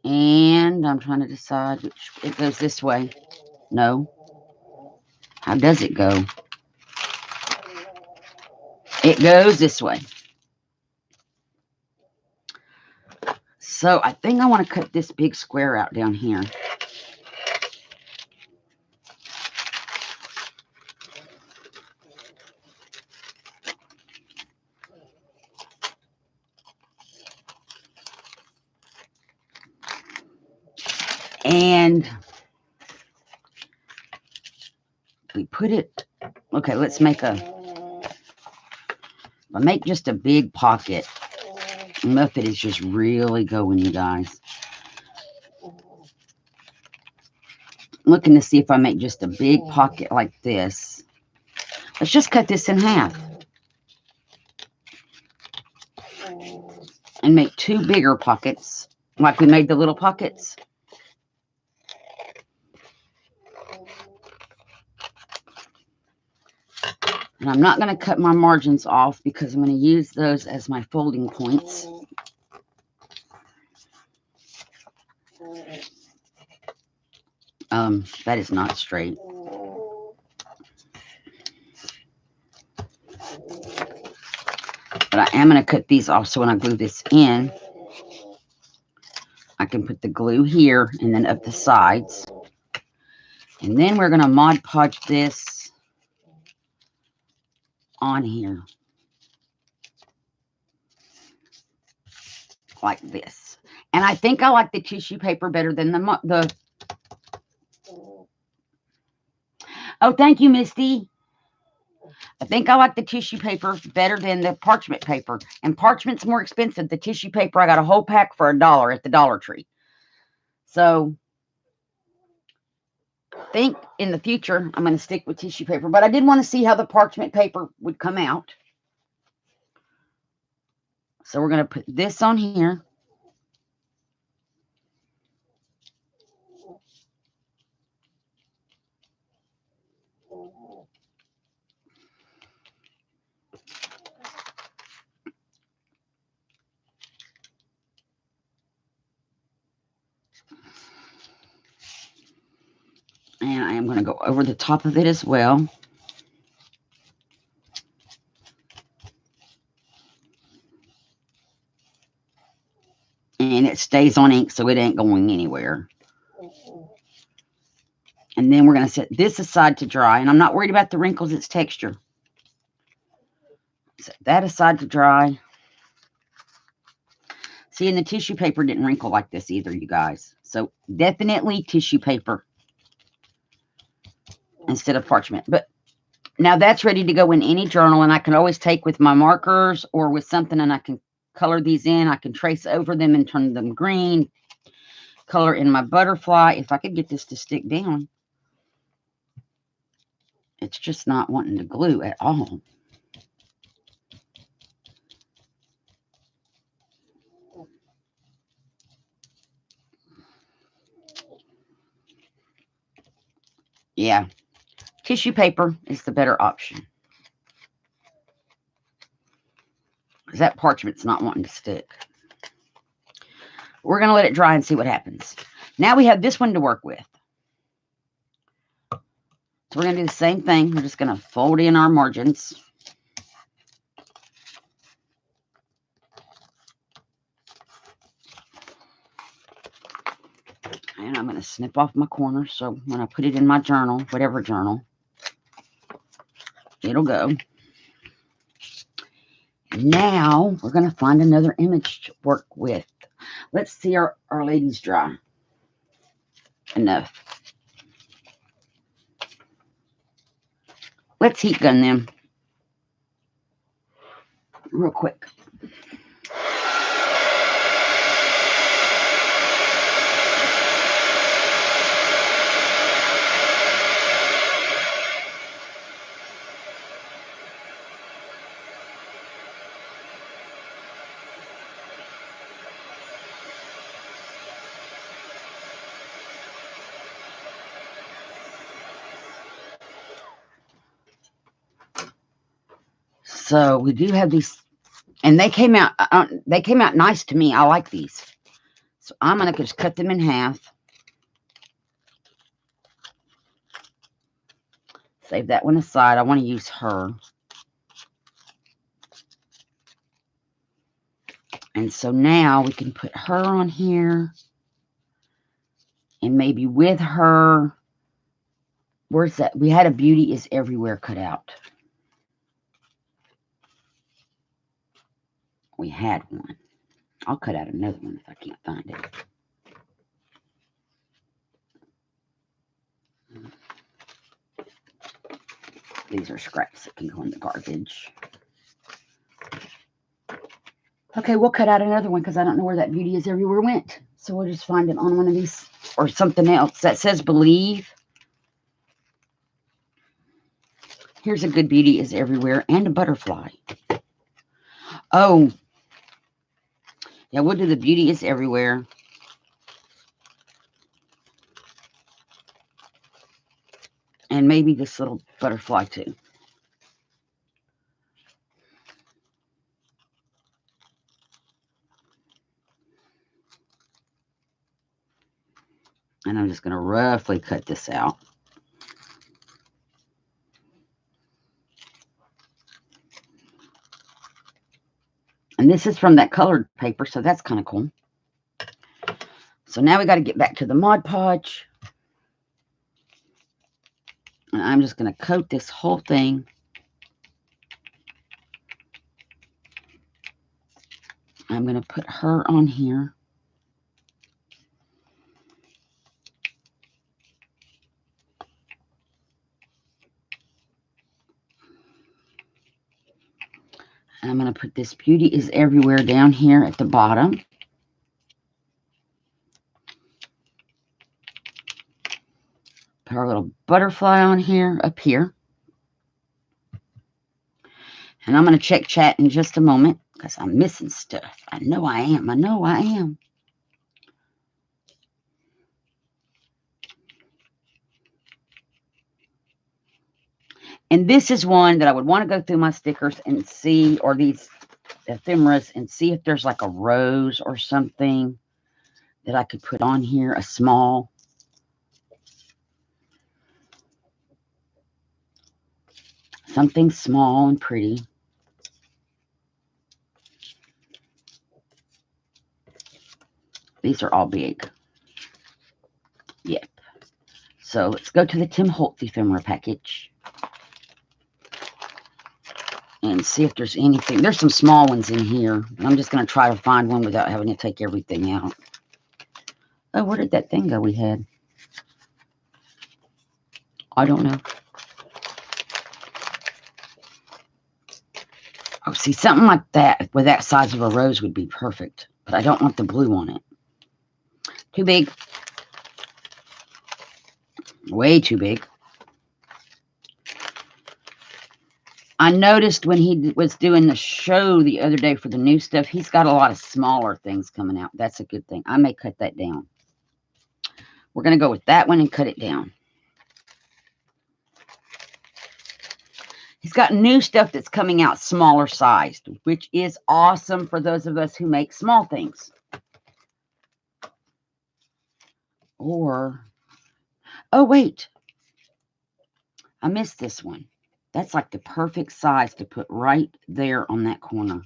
And I'm trying to decide which it goes this way. No. How does it go? It goes this way. So I think I want to cut this big square out down here. And we put it, okay, let's make I'll make just a big pocket. Muffet is just really going, you guys. I'm looking to see if I make just a big pocket like this. Let's just cut this in half. And make two bigger pockets, like we made the little pockets. And I'm not going to cut my margins off because I'm going to use those as my folding points. That is not straight. But I am going to cut these off so when I glue this in, I can put the glue here and then up the sides. And then we're going to Mod Podge this on here. Like this. And I think I like the tissue paper better than the Oh, thank you, Misty. I think I like the tissue paper better than the parchment paper. And parchment's more expensive. The tissue paper, I got a whole pack for $1 at the Dollar Tree. So, I think in the future, I'm going to stick with tissue paper. But I did want to see how the parchment paper would come out. So, we're going to put this on here. And I am going to go over the top of it as well. And it stays on ink, so it ain't going anywhere. And then we're going to set this aside to dry. And I'm not worried about the wrinkles, it's texture. Set that aside to dry. See, and the tissue paper didn't wrinkle like this either, you guys. So definitely tissue paper instead of parchment. But now that's ready to go in any journal, and I can always take with my markers or with something, and I can color these in. I can trace over them and turn them green. Color in my butterfly. If I could get this to stick down. It's just not wanting to glue at all. Yeah, tissue paper is the better option. Because that parchment's not wanting to stick. We're going to let it dry and see what happens. Now we have this one to work with. So we're going to do the same thing. We're just going to fold in our margins. And I'm going to snip off my corners, so when I put it in my journal, whatever journal, it'll go. Now we're going to find another image to work with. Let's see our ladies dry. Enough. Let's heat gun them real quick. So we do have these, and they came out nice to me. I like these. So I'm going to just cut them in half. Save that one aside. I want to use her. And so now we can put her on here. And maybe with her, where's that? We had a Beauty is Everywhere cut out. We had one. I'll cut out another one if I can't find it. These are scraps that can go in the garbage. Okay, we'll cut out another one because I don't know where that Beauty is Everywhere went. So we'll just find it on one of these or something else that says Believe. Here's a good Beauty is Everywhere and a butterfly. Oh, yeah, we'll do the Beauty is Everywhere. And maybe this little butterfly too. And I'm just going to roughly cut this out. And this is from that colored paper, so that's kind of cool. So now we got to get back to the Mod Podge. And I'm just going to coat this whole thing. I'm going to put her on here. And I'm going to put this Beauty is Everywhere down here at the bottom. Put our little butterfly on here, up here. And I'm going to check chat in just a moment because I'm missing stuff. I know I am. I know I am. And this is one that I would want to go through my stickers and see, or these ephemeras, and see if there's like a rose or something that I could put on here, a small. Something small and pretty. These are all big. Yep. So let's go to the Tim Holtz ephemera package and see if there's anything. There's some small ones in here. I'm just going to try to find one without having to take everything out. Oh, where did that thing go we had? I don't know. Oh, see, something like that with that size of a rose would be perfect. But I don't want the blue on it. Too big. Way too big. I noticed when he was doing the show the other day for the new stuff, he's got a lot of smaller things coming out. That's a good thing. I may cut that down. We're going to go with that one and cut it down. He's got new stuff that's coming out smaller sized, which is awesome for those of us who make small things. Or, oh, wait. I missed this one. That's like the perfect size to put right there on that corner.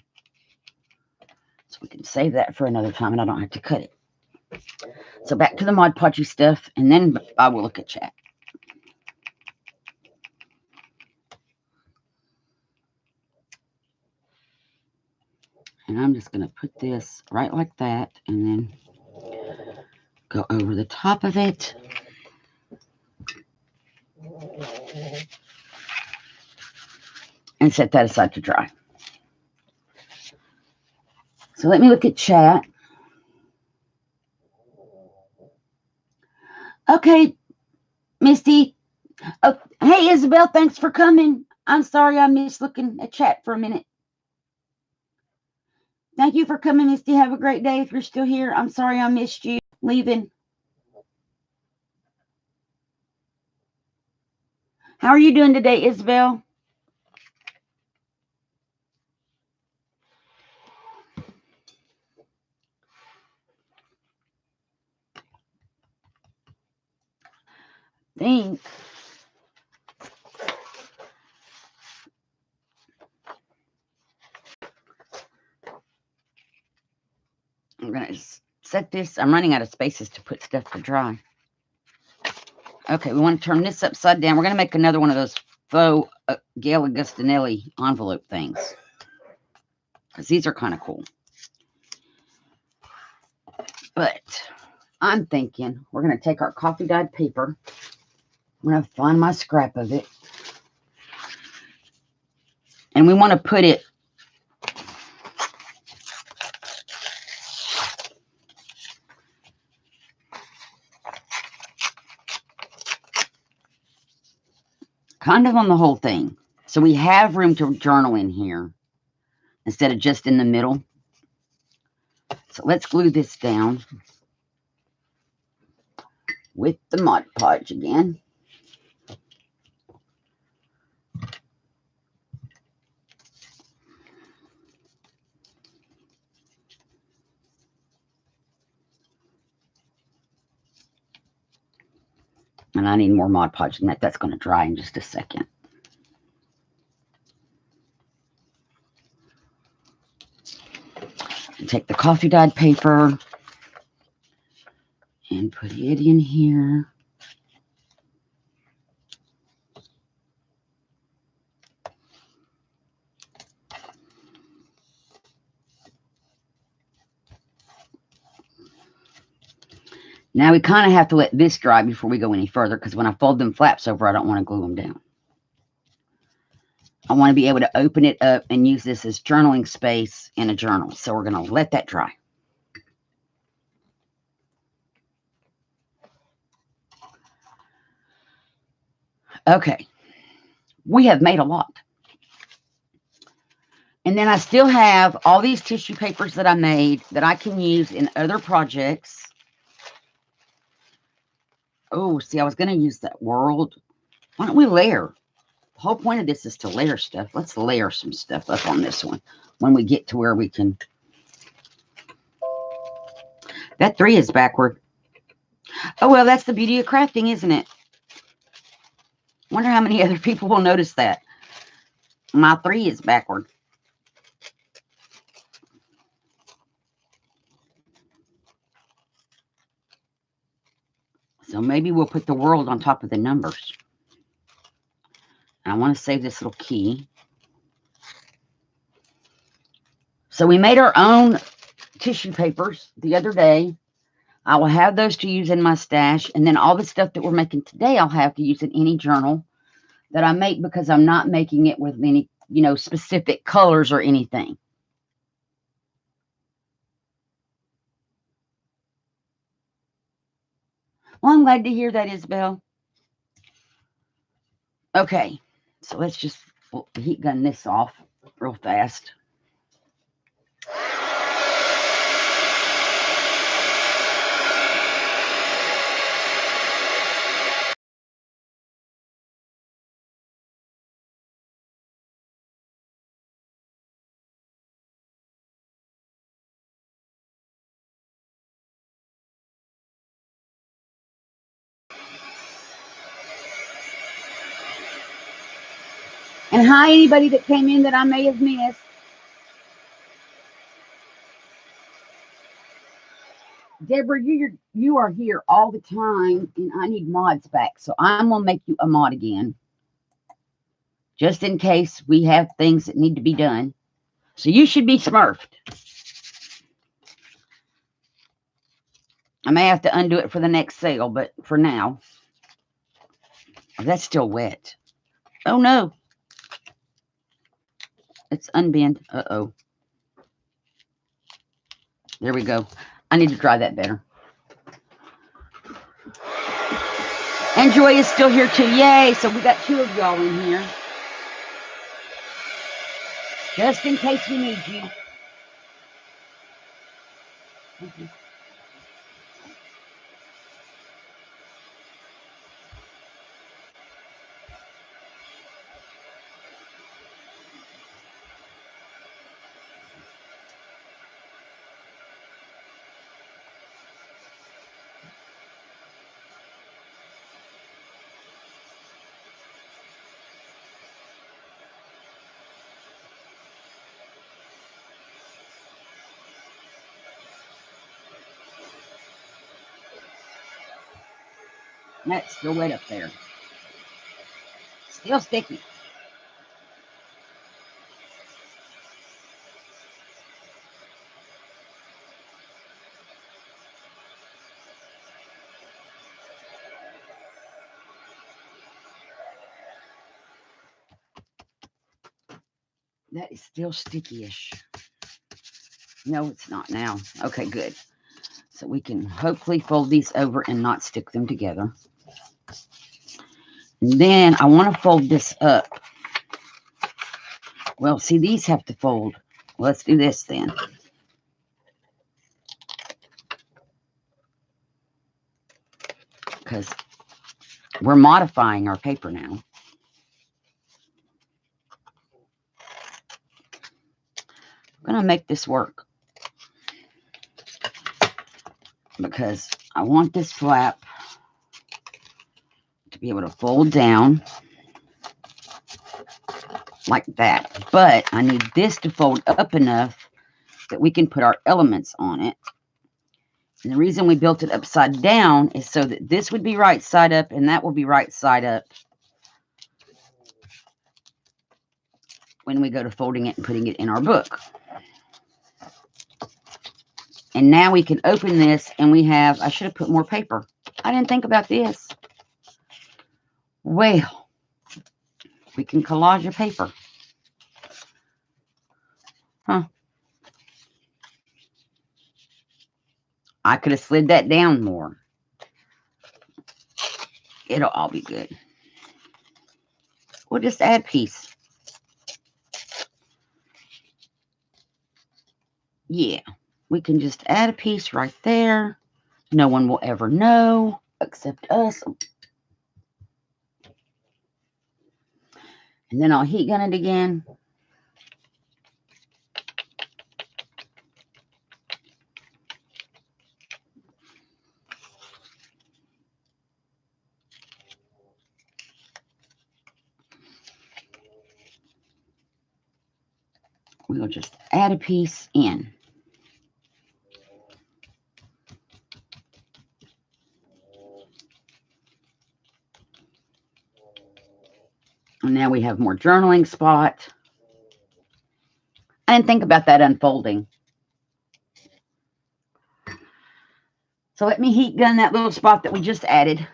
So we can save that for another time and I don't have to cut it. So back to the Mod Podgy stuff, and then I will look at chat. And I'm just going to put this right like that and then go over the top of it. And set that aside to dry. So let me look at chat. Okay, Misty. Oh, hey, Isabel, thanks for coming. I'm sorry I missed looking at chat for a minute. Thank you for coming, Misty. Have a great day if you're still here. I'm sorry I missed you leaving. How are you doing today, Isabel? Thanks. I'm going to set this. I'm running out of spaces to put stuff to dry. Okay, we want to turn this upside down. We're going to make another one of those faux Gail Augustinelli envelope things. Because these are kind of cool. But I'm thinking we're going to take our coffee dyed paper. I'm going to find my scrap of it. And we want to put it kind of on the whole thing. So we have room to journal in here instead of just in the middle. So let's glue this down with the Mod Podge again. And I need more Mod Podge than that. That's going to dry in just a second. And take the coffee dyed paper and put it in here. Now we kind of have to let this dry before we go any further because when I fold them flaps over, I don't want to glue them down. I want to be able to open it up and use this as journaling space in a journal. So we're going to let that dry. Okay. We have made a lot. And then I still have all these tissue papers that I made that I can use in other projects. Oh, see, I was going to use that world. Why don't we layer? The whole point of this is to layer stuff. Let's layer some stuff up on this one when we get to where we can. That 3 is backward. Oh, well, that's the beauty of crafting, isn't it? Wonder how many other people will notice that. My 3 is backward. So maybe we'll put the world on top of the numbers. I want to save this little key. So we made our own tissue papers the other day. I will have those to use in my stash. And then all the stuff that we're making today, I'll have to use in any journal that I make, because I'm not making it with any, specific colors or anything. Well, I'm glad to hear that, Isabel. Okay, so let's just heat gun this off real fast. And hi, anybody that came in that I may have missed. Deborah, you are here all the time, and I need mods back. So I'm going to make you a mod again, just in case we have things that need to be done. So you should be smurfed. I may have to undo it for the next sale, but for now. Oh, that's still wet. Oh, no. It's unbent. Uh-oh. There we go. I need to dry that better. And Joy is still here too. Yay. So we got 2 of y'all in here. Just in case we need you. That's still wet up there. Still sticky. That is still sticky-ish. No, it's not now. Okay, good. So we can hopefully fold these over and not stick them together. And then I want to fold this up. Well, see, these have to fold. Let's do this then. Because we're modifying our paper now. I'm going to make this work, because I want this flap to be able to fold down like that. But I need this to fold up enough that we can put our elements on it. And the reason we built it upside down is so that this would be right side up and that will be right side up when we go to folding it and putting it in our book. And now we can open this and we have, I should have put more paper. I didn't think about this. Well, we can collage a paper. Huh. I could have slid that down more. It'll all be good. We'll just add piece. Yeah, we can just add a piece right there. No one will ever know except us. And then I'll heat gun it again. we'll just add a piece in. And now we have more journaling spot. I didn't think about that unfolding. So let me heat gun that little spot that we just added.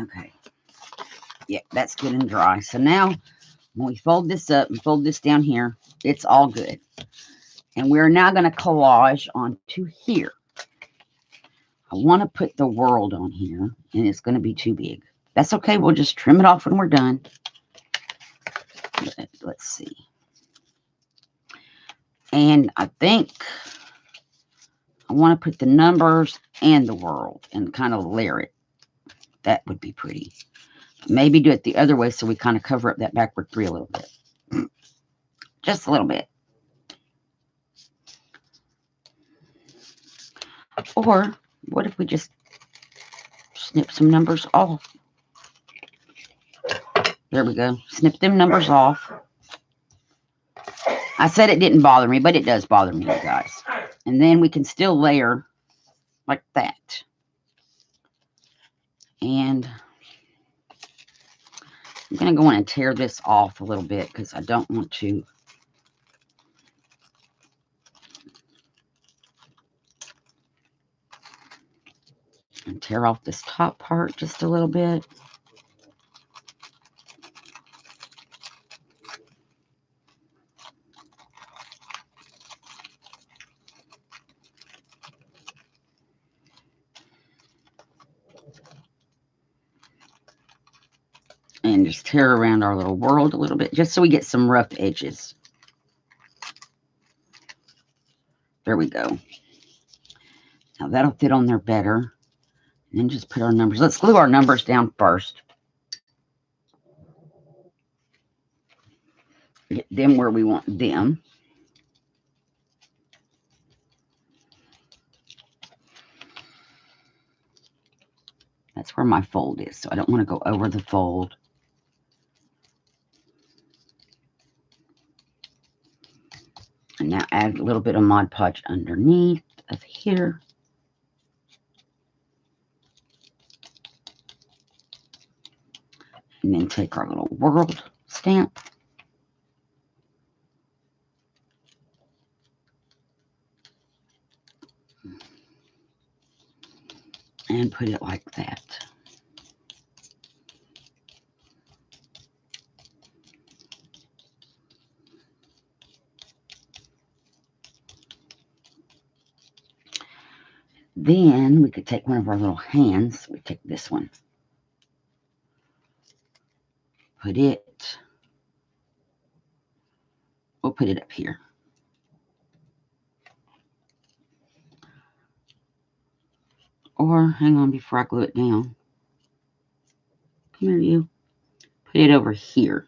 Okay. Yep, that's good and dry. So now when we fold this up and fold this down here, it's all good. And we're now going to collage onto here. I want to put the world on here, and it's going to be too big. That's okay. We'll just trim it off when we're done. Let's see. And I think I want to put the numbers and the world and kind of layer it. That would be pretty. Maybe do it the other way so we kind of cover up that backward 3 a little bit. Just a little bit. Or what if we just snip some numbers off? There we go. Snip them numbers off. I said it didn't bother me, but it does bother me, you guys. And then we can still layer like that. And I'm going to go in and tear this off a little bit because I don't want to. And tear off this top part just a little bit. And just tear around our little world a little bit just so we get some rough edges. There we go. Now that'll fit on there better. And then just put our numbers. Let's glue our numbers down first. Get them where we want them. That's where my fold is, so I don't want to go over the fold. And now add a little bit of Mod Podge underneath of here. And then take our little world stamp. And put it like that. Then we could take one of our little hands. We take this one. Put it. We'll put it up here. Or, hang on before I glue it down. Come here, you. Put it over here.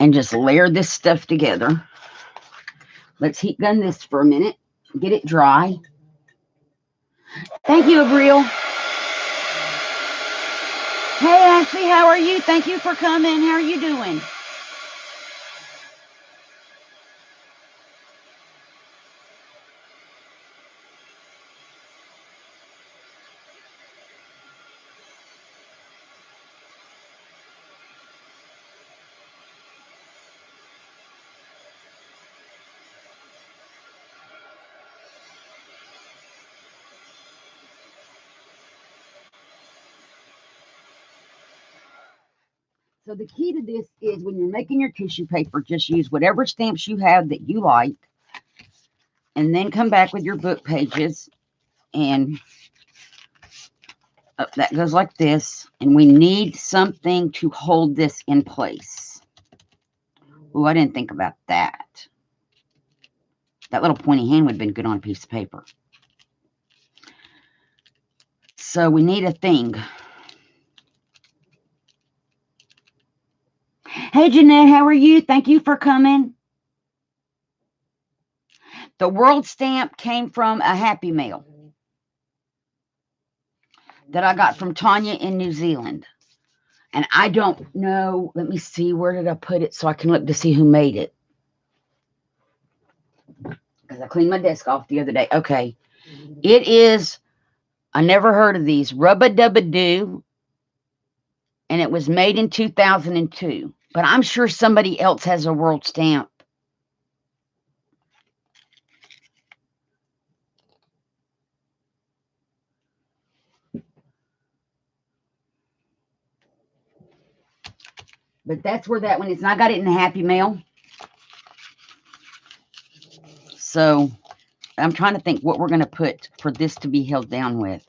And just layer this stuff together. Let's heat gun this for a minute. Get it dry. Thank you, Abril. Hey, Ashley, how are you? Thank you for coming. How are you doing? So the key to this is when you're making your tissue paper, just use whatever stamps you have that you like, and then come back with your book pages, and that goes like this. And we need something to hold this in place. Oh, I didn't think about that. That little pointy hand would have been good on a piece of paper. So we need a thing. Hey, Jeanette, how are you? Thank you for coming. The world stamp came from a Happy Mail that I got from Tanya in New Zealand. And I don't know. Let me see. Where did I put it so I can look to see who made it? Because I cleaned my desk off the other day. Okay. It is, I never heard of these, Rubba Dubba Doo. And it was made in 2002. But I'm sure somebody else has a world stamp. But that's where that one is. And I got it in the Happy Mail. So I'm trying to think what we're going to put for this to be held down with.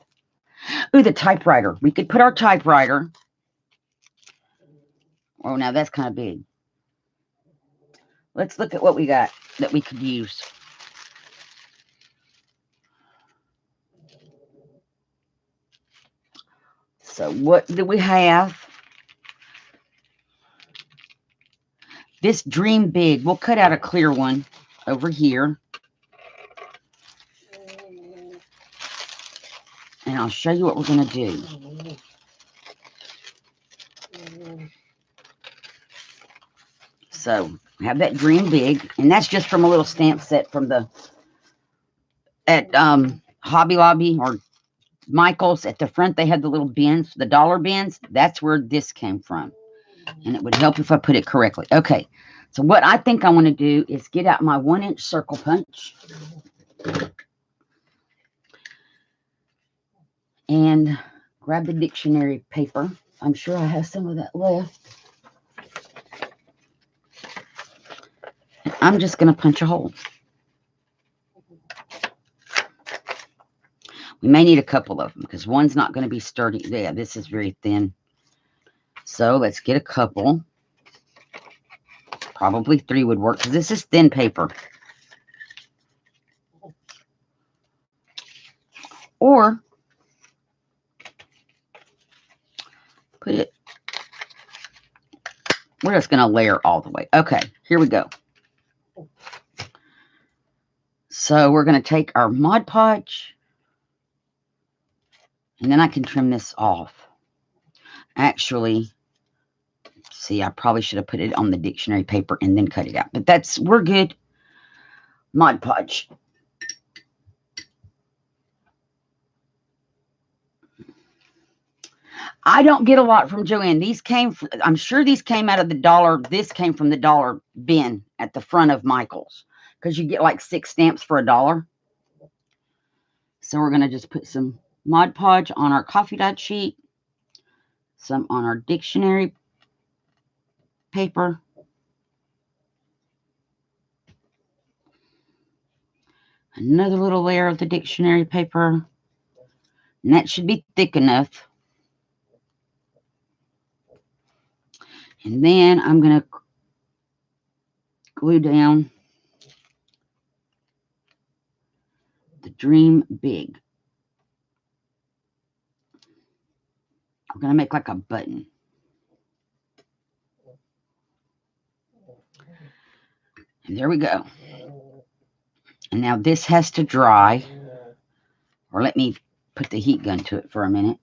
Ooh, the typewriter. We could put our typewriter. Oh, now that's kind of big. Let's look at what we got that we could use. So what do we have? This Dream Big. We'll cut out a clear one over here. And I'll show you what we're going to do. So have that Dream Big. And that's just from a little stamp set from at Hobby Lobby or Michael's. At the front, they had the little bins, the dollar bins. That's where this came from. And it would help if I put it correctly. Okay. So what I think I want to do is get out my 1-inch circle punch. And grab the dictionary paper. I'm sure I have some of that left. I'm just going to punch a hole. We may need a couple of them because one's not going to be sturdy. Yeah, this is very thin. So let's get a couple. Probably 3 would work because this is thin paper. Or put it. We're just going to layer all the way. Okay, here we go. So we're going to take our Mod Podge. And then I can trim this off. Actually, see, I probably should have put it on the dictionary paper and then cut it out. But we're good. Mod Podge. I don't get a lot from Joann. I'm sure these came out of the dollar. This came from the dollar bin at the front of Michael's. Because you get like 6 stamps for $1. So we're going to just put some Mod Podge on our coffee dot sheet. Some on our dictionary paper. Another little layer of the dictionary paper. And that should be thick enough. And then I'm going to glue down the Dream Big. I'm going to make like a button. And there we go. And now this has to dry. Or let me put the heat gun to it for a minute.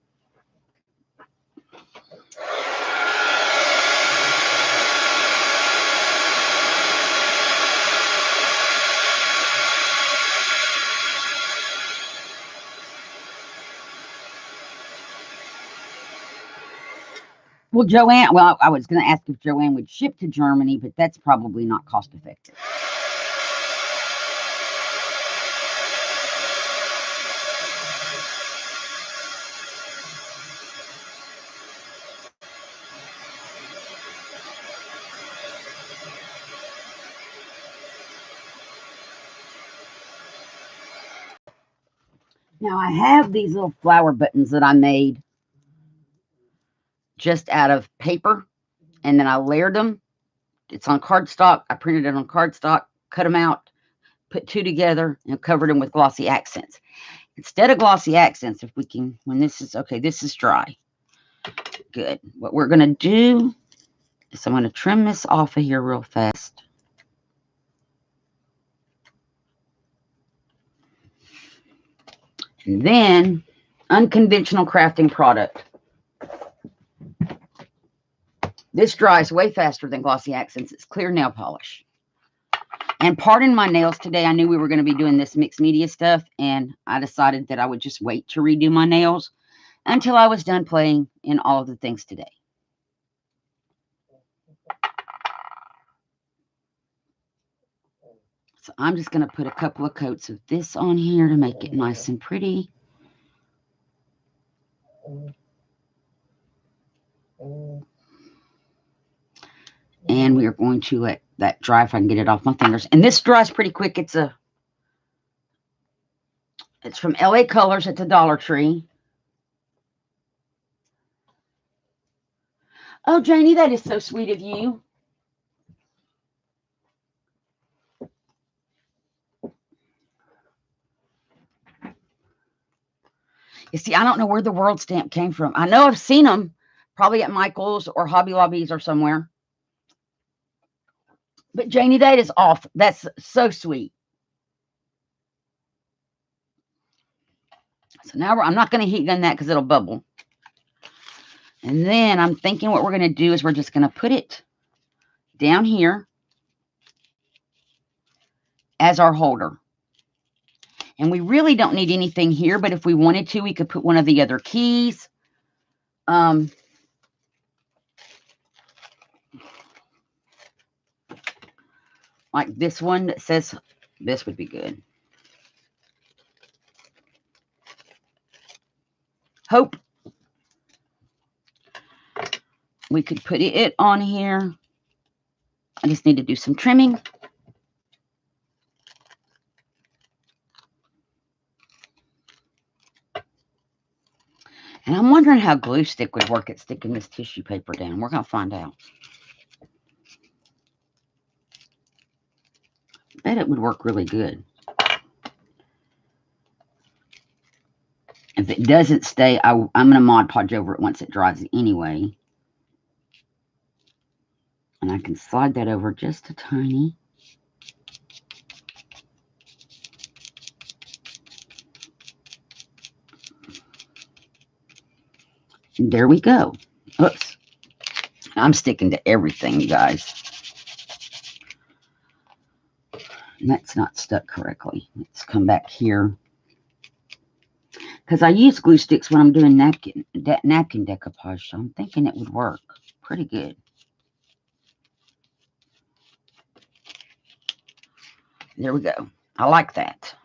Well, Joann, I was going to ask if Joann would ship to Germany, but that's probably not cost effective. Now I have these little flower buttons that I made just out of paper, and then I layered them. It's on cardstock. I printed it on cardstock, cut them out, put two together, and covered them with glossy accents. Instead of glossy accents, if we can, when this is, okay, this is dry. Good. What we're going to do is I'm going to trim this off of here real fast. And then, unconventional crafting product. This dries way faster than glossy accents. It's clear nail polish. And pardon my nails today. I knew we were going to be doing this mixed media stuff, and I decided that I would just wait to redo my nails until I was done playing in all of the things today. So I'm just going to put a couple of coats of this on here to make it nice and pretty. And we are going to let that dry if I can get it off my fingers. And this dries pretty quick. It's from LA Colors at the Dollar Tree. Oh, Janie, that is so sweet of you. You see, I don't know where the world stamp came from. I know I've seen them probably at Michael's or Hobby Lobby's or somewhere. But Janie, that is awful. That's so sweet. So now I'm not going to heat gun that because it'll bubble. And then I'm thinking what we're going to do is we're just going to put it down here as our holder. And we really don't need anything here, but if we wanted to, we could put one of the other keys. Like this one that says, this would be good. Hope. We could put it on here. I just need to do some trimming. And I'm wondering how glue stick would work at sticking this tissue paper down. We're going to find out. I bet it would work really good. If it doesn't stay, I'm going to Mod Podge over it once it dries anyway. And I can slide that over just a tiny. And there we go. Oops. I'm sticking to everything, you guys. And that's not stuck correctly. Let's come back here. Because I use glue sticks when I'm doing napkin decoupage, so I'm thinking it would work pretty good. There we go. I like that.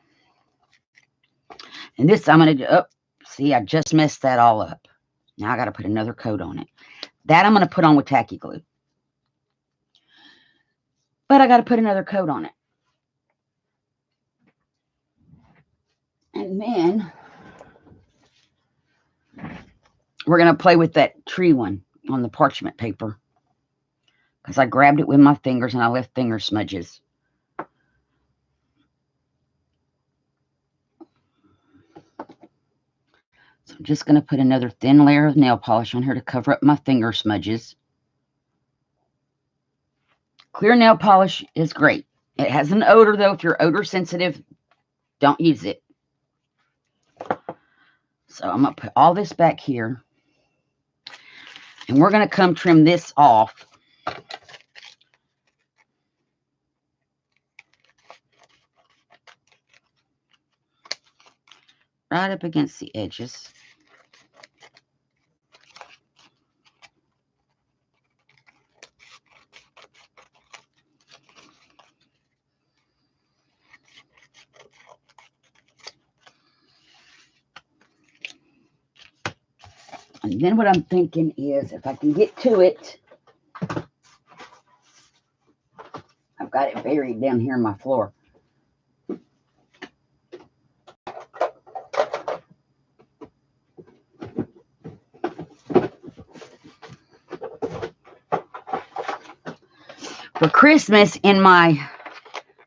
And this I'm going to do. Oh, see, I just messed that all up. Now I got to put another coat on it. That I'm going to put on with tacky glue. But I got to put another coat on it. And then we're going to play with that tree one on the parchment paper. Because I grabbed it with my fingers and I left finger smudges. So I'm just going to put another thin layer of nail polish on here to cover up my finger smudges. Clear nail polish is great. It has an odor, though. If you're odor sensitive, don't use it. So I'm going to put all this back here. And we're going to come trim this off. Right up against the edges. And then what I'm thinking is, if I can get to it, I've got it buried down here on my floor. For Christmas, in my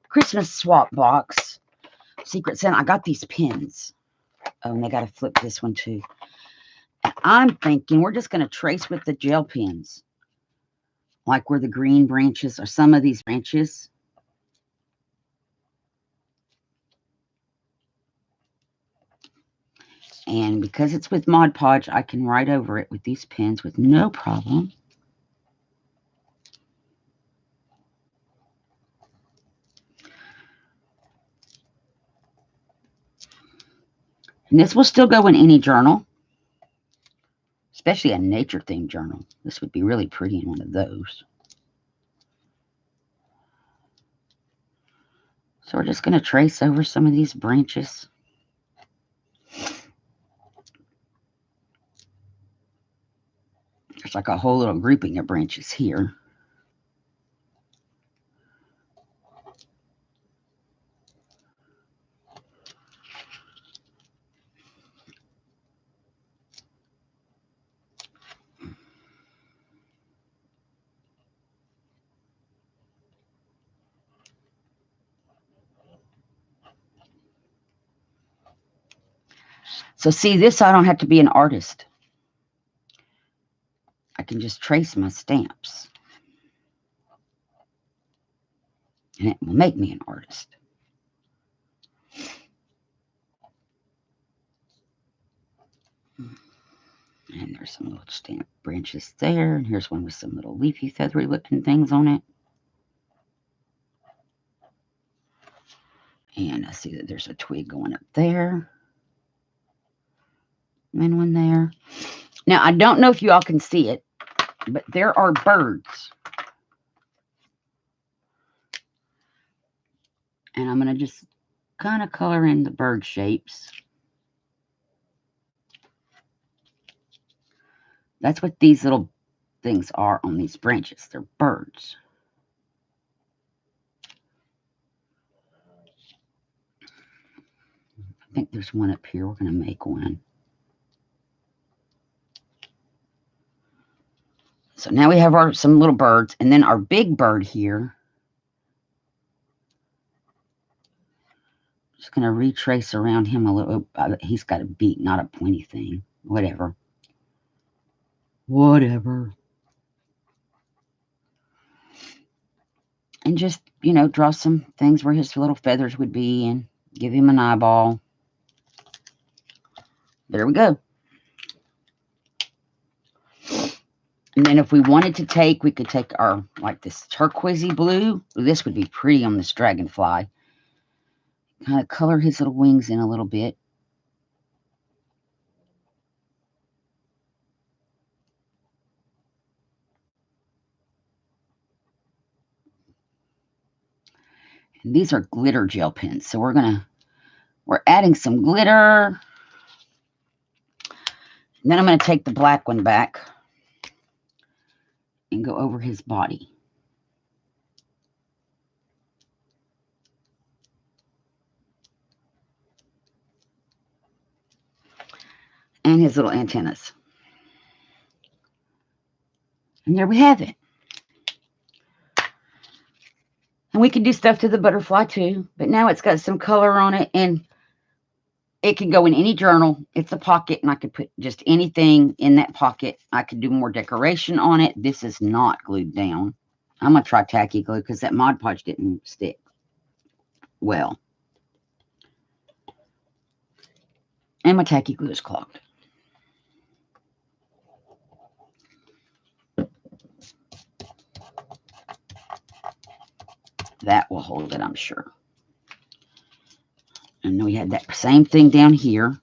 Christmas swap box, Secret Santa, I got these pins. Oh, and they got to flip this one too. And I'm thinking we're just going to trace with the gel pens. Like where the green branches are, some of these branches. And because it's with Mod Podge, I can write over it with these pens with no problem. And this will still go in any journal, especially a nature-themed journal. This would be really pretty in one of those. So we're just going to trace over some of these branches. There's like a whole little grouping of branches here. So see, this I don't have to be an artist. I can just trace my stamps. And it will make me an artist. And there's some little stamp branches there. And here's one with some little leafy, feathery looking things on it. And I see that there's a twig going up there. And one there. Now, I don't know if you all can see it, but there are birds. And I'm going to just kind of color in the bird shapes. That's what these little things are on these branches. They're birds. I think there's one up here. We're going to make one. So now we have some little birds, and then our big bird here. Just going to retrace around him a little. He's got a beak, not a pointy thing. Whatever. And just, draw some things where his little feathers would be and give him an eyeball. There we go. And then if we wanted to take, we could take our, like this turquoisey blue. This would be pretty on this dragonfly. Kind of color his little wings in a little bit. And these are glitter gel pens. So we're adding some glitter. And then I'm going to take the black one back and go over his body. And his little antennas. And there we have it. And we can do stuff to the butterfly too. But now it's got some color on it. And it can go in any journal. It's a pocket. And I could put just anything in that pocket. I could do more decoration on it. This is not glued down. I'm going to try tacky glue because that Mod Podge didn't stick well. And my tacky glue is clogged. That will hold it, I'm sure. And then we had that same thing down here.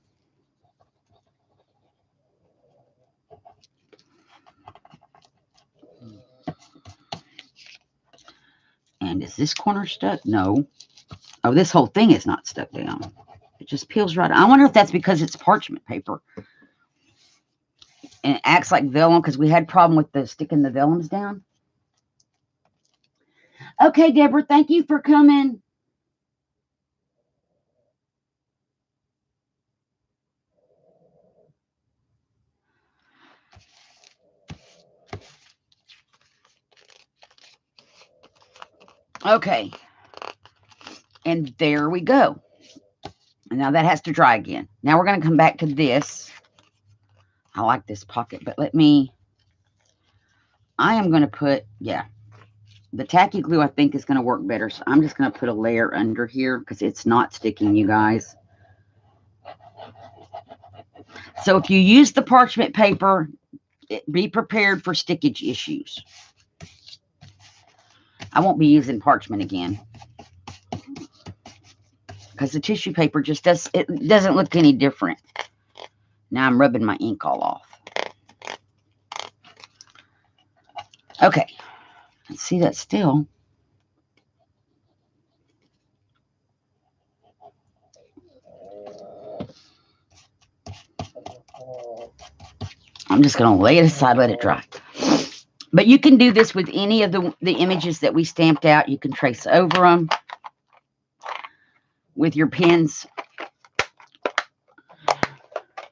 And is this corner stuck? No. Oh, this whole thing is not stuck down. It just peels right. I wonder if that's because it's parchment paper. And it acts like vellum because we had problem with the sticking the vellums down. Okay, Deborah, thank you for coming. Okay. And there we go. And now that has to dry again. Now we're going to come back to this. I like this pocket, but I am going to put, yeah, the tacky glue I think is going to work better. So I'm just going to put a layer under here because it's not sticking, you guys. So if you use the parchment paper, be prepared for stickage issues. I won't be using parchment again because the tissue paper just doesn't look any different. Now I'm rubbing my ink all off. Okay, let's see that still. I'm just going to lay it aside, let it dry. But you can do this with any of the images that we stamped out. You can trace over them with your pens.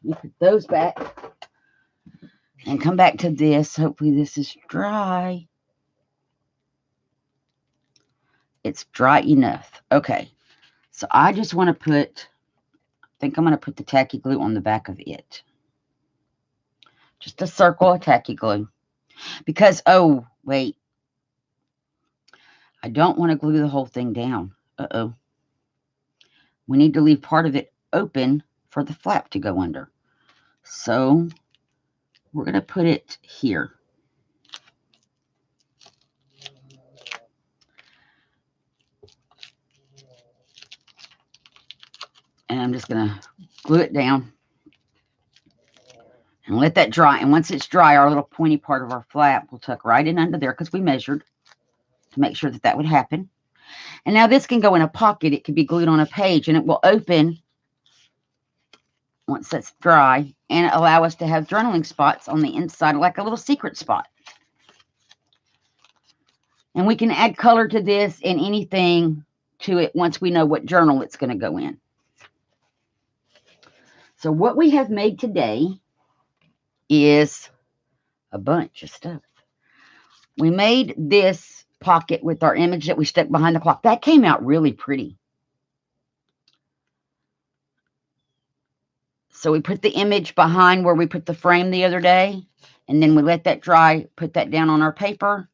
You put those back and come back to this. Hopefully this is dry. It's dry enough. Okay, so I just want to put, I think I'm going to put the tacky glue on the back of it. Just a circle of tacky glue. Because, oh, wait. I don't want to glue the whole thing down. Uh-oh. We need to leave part of it open for the flap to go under. So we're going to put it here. And I'm just going to glue it down and let that dry. And once it's dry, our little pointy part of our flap will tuck right in under there because we measured to make sure that that would happen. And now this can go in a pocket. It can be glued on a page and it will open once that's dry and allow us to have journaling spots on the inside, like a little secret spot. And we can add color to this and anything to it once we know what journal it's going to go in. So what we have made today is a bunch of stuff. We made this pocket with our image that we stuck behind the clock. That came out really pretty. So we put the image behind where we put the frame the other day, and then we let that dry, put that down on our paper,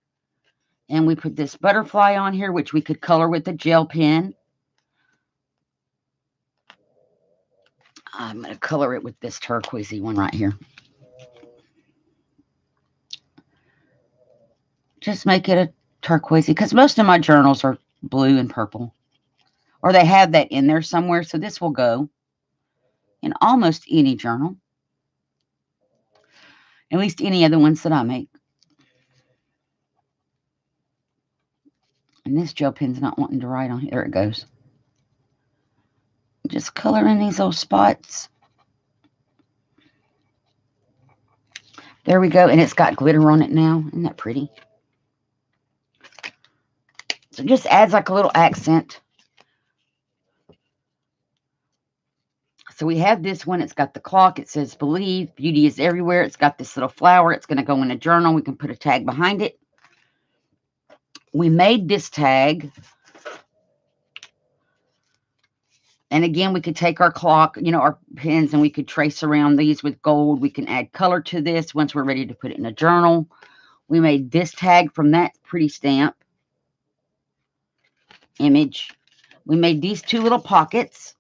and we put this butterfly on here, which we could color with a gel pen. I'm going to color it with this turquoisey one right here. Just make it a turquoisey, because most of my journals are blue and purple, or they have that in there somewhere. So this will go in almost any journal, at least any other ones that I make. And this gel pen's not wanting to write on here. There it goes. Just color in these little spots. There we go. And it's got glitter on it now. Isn't that pretty? So it just adds like a little accent. So we have this one. It's got the clock. It says believe. Beauty is everywhere. It's got this little flower. It's going to go in a journal. We can put a tag behind it. We made this tag. And again, we could take our clock, our pens, and we could trace around these with gold. We can add color to this once we're ready to put it in a journal. We made this tag from that pretty stamp image. We made these two little pockets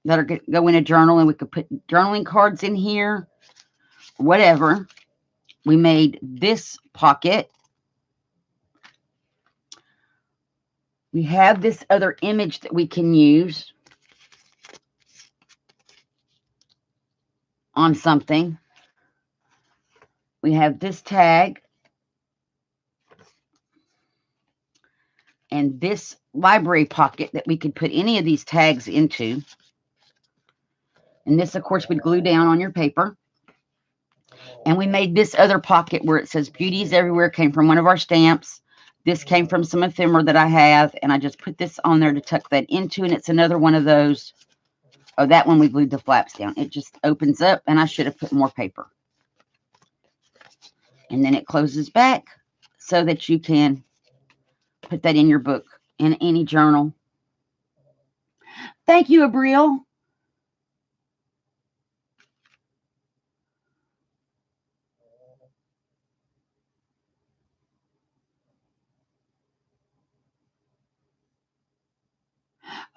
that are going to go in a journal, and we could put journaling cards in here, whatever. We made this pocket. We have this other image that we can use on something. We have this tag and this library pocket that we could put any of these tags into. And this, of course, would glue down on your paper. And we made this other pocket where it says Beauty is Everywhere, came from one of our stamps. This came from some ephemera that I have, and I just put this on there to tuck that into, and it's another one of those. Oh, that one we glued the flaps down. It just opens up, and I should have put more paper. And then it closes back so that you can put that in your book in any journal. Thank you, Abriel.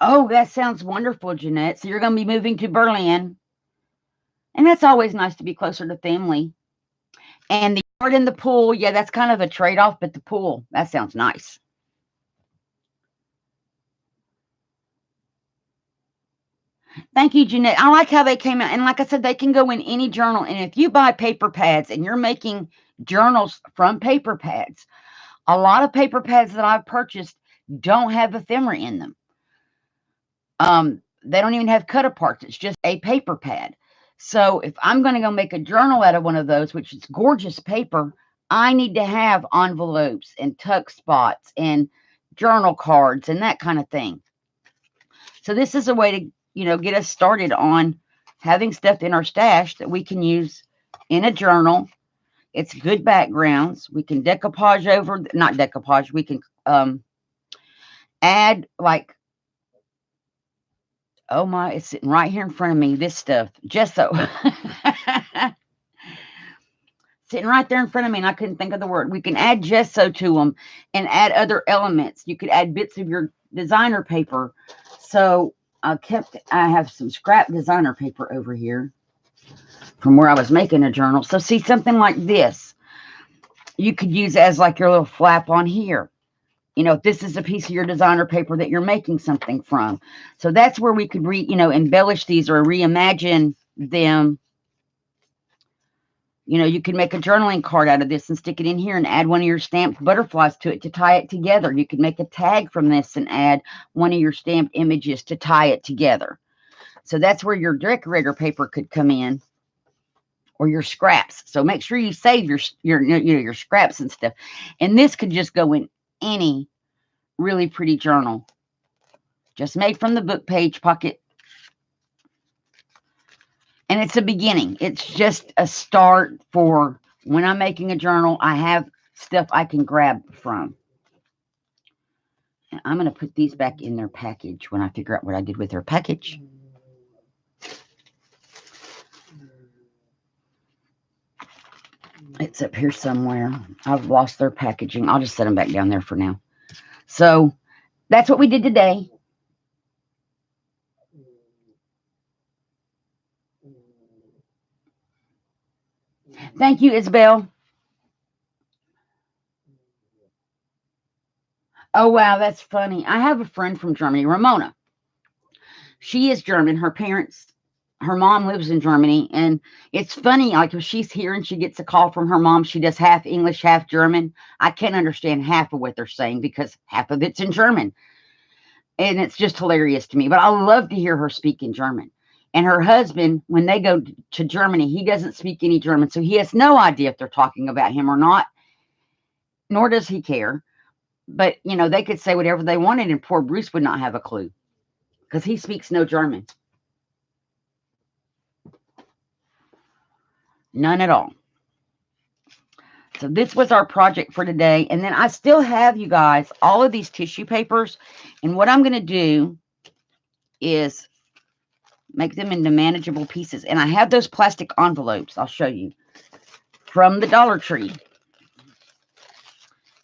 Oh, that sounds wonderful, Jeanette. So you're going to be moving to Berlin. And that's always nice to be closer to family. And the yard and the pool, yeah, that's kind of a trade-off, but the pool, that sounds nice. Thank you, Jeanette. I like how they came out. And like I said, they can go in any journal. And if you buy paper pads and you're making journals from paper pads, a lot of paper pads that I've purchased don't have ephemera in them. They don't even have cut aparts. It's just a paper pad. So if I'm going to go make a journal out of one of those, which is gorgeous paper, I need to have envelopes and tuck spots and journal cards and that kind of thing. So this is a way to, get us started on having stuff in our stash that we can use in a journal. It's good backgrounds. We can decoupage over, not decoupage, we can add like, oh my, it's sitting right here in front of me, this stuff, gesso. Sitting right there in front of me, and I couldn't think of the word. We can add gesso to them and add other elements. You could add bits of your designer paper. So I have some scrap designer paper over here from where I was making a journal. So see, something like this, you could use as like your little flap on here. This is a piece of your designer paper that you're making something from. So that's where we could embellish these or reimagine them. You can make a journaling card out of this and stick it in here and add one of your stamped butterflies to it to tie it together. You could make a tag from this and add one of your stamped images to tie it together. So that's where your decorator paper could come in, or your scraps. So make sure you save your scraps and stuff. And this could just go in any really pretty journal, just made from the book page pocket. And it's a beginning. It's just a start for when I'm making a journal. I have stuff I can grab from. And I'm going to put these back in their package when I figure out what I did with their package. It's up here somewhere. I've lost their packaging. I'll just set them back down there for now. So that's what we did today. Thank you, Isabel. Oh, wow, that's funny. I have a friend from Germany, Ramona. She is German. Her mom lives in Germany. And it's funny, like if she's here and she gets a call from her mom, she does half English, half German. I can't understand half of what they're saying because half of it's in German. And it's just hilarious to me. But I love to hear her speak in German. And her husband, when they go to Germany, he doesn't speak any German. So he has no idea if they're talking about him or not, nor does he care. But, they could say whatever they wanted, and poor Bruce would not have a clue because he speaks no German. None at all. So this was our project for today. And then I still have, you guys, all of these tissue papers. And what I'm going to do is make them into manageable pieces. And I have those plastic envelopes. I'll show you from the Dollar Tree.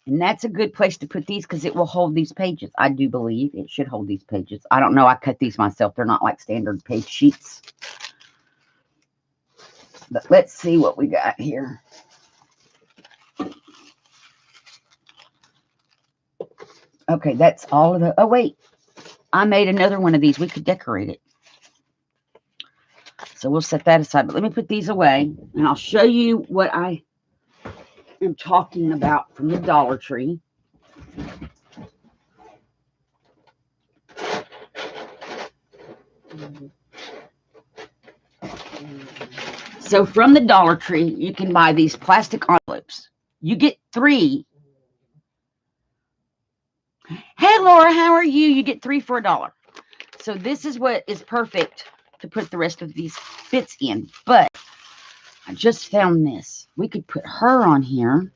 And that's a good place to put these because it will hold these pages. I do believe it should hold these pages. I don't know. I cut these myself. They're not like standard page sheets. But let's see what we got here. Okay, that's all of the... Oh, wait. I made another one of these. We could decorate it. So we'll set that aside. But let me put these away. And I'll show you what I am talking about from the Dollar Tree. So from the Dollar Tree, you can buy these plastic envelopes. You get 3. Hey, Laura, how are you? You get 3 for $1. So this is what is perfect to put the rest of these bits in. But I just found this. We could put her on here.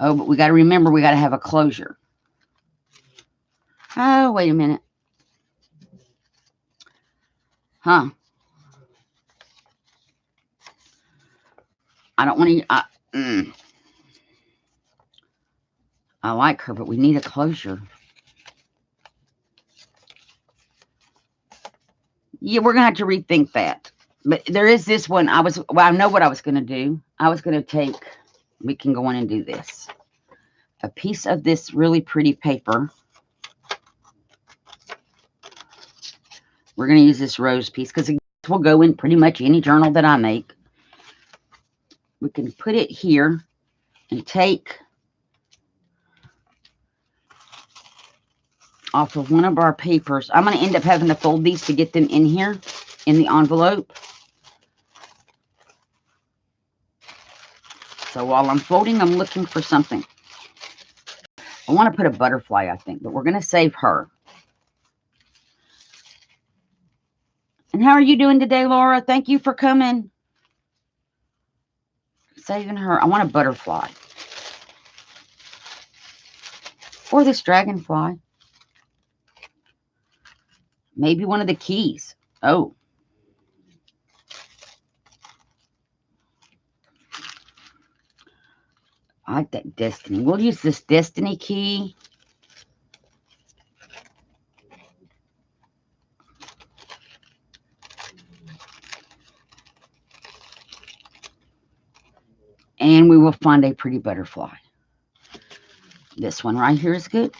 Oh, but we got to remember we got to have a closure. Oh, wait a minute. Huh. I don't want to... I like her, but we need a closure. Yeah, we're going to have to rethink that. But there is this one. I know what I was going to do. I was going to take... We can go on and do this. A piece of this really pretty paper. We're going to use this rose piece because it will go in pretty much any journal that I make. We can put it here and take off of one of our papers. I'm going to end up having to fold these to get them in here in the envelope. So while I'm folding, I'm looking for something. I want to put a butterfly, I think, but we're going to save her. And how are you doing today, Laura? Thank you for coming. Saving her. I want a butterfly. Or this dragonfly. Maybe one of the keys. Oh. I like that destiny. We'll use this destiny key. And we will find a pretty butterfly. This one right here is good.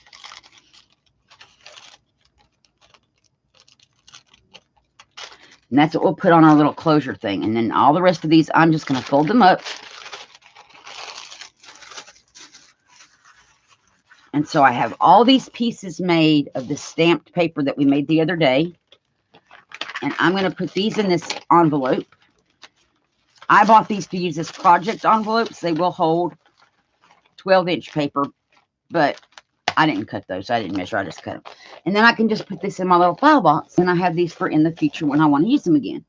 And that's what we'll put on our little closure thing. And then all the rest of these, I'm just going to fold them up. And so I have all these pieces made of the stamped paper that we made the other day. And I'm going to put these in this envelope. I bought these to use as project envelopes. They will hold 12-inch paper, but I didn't cut those. I didn't measure. I just cut them. And then I can just put this in my little file box. And I have these for in the future when I want to use them again.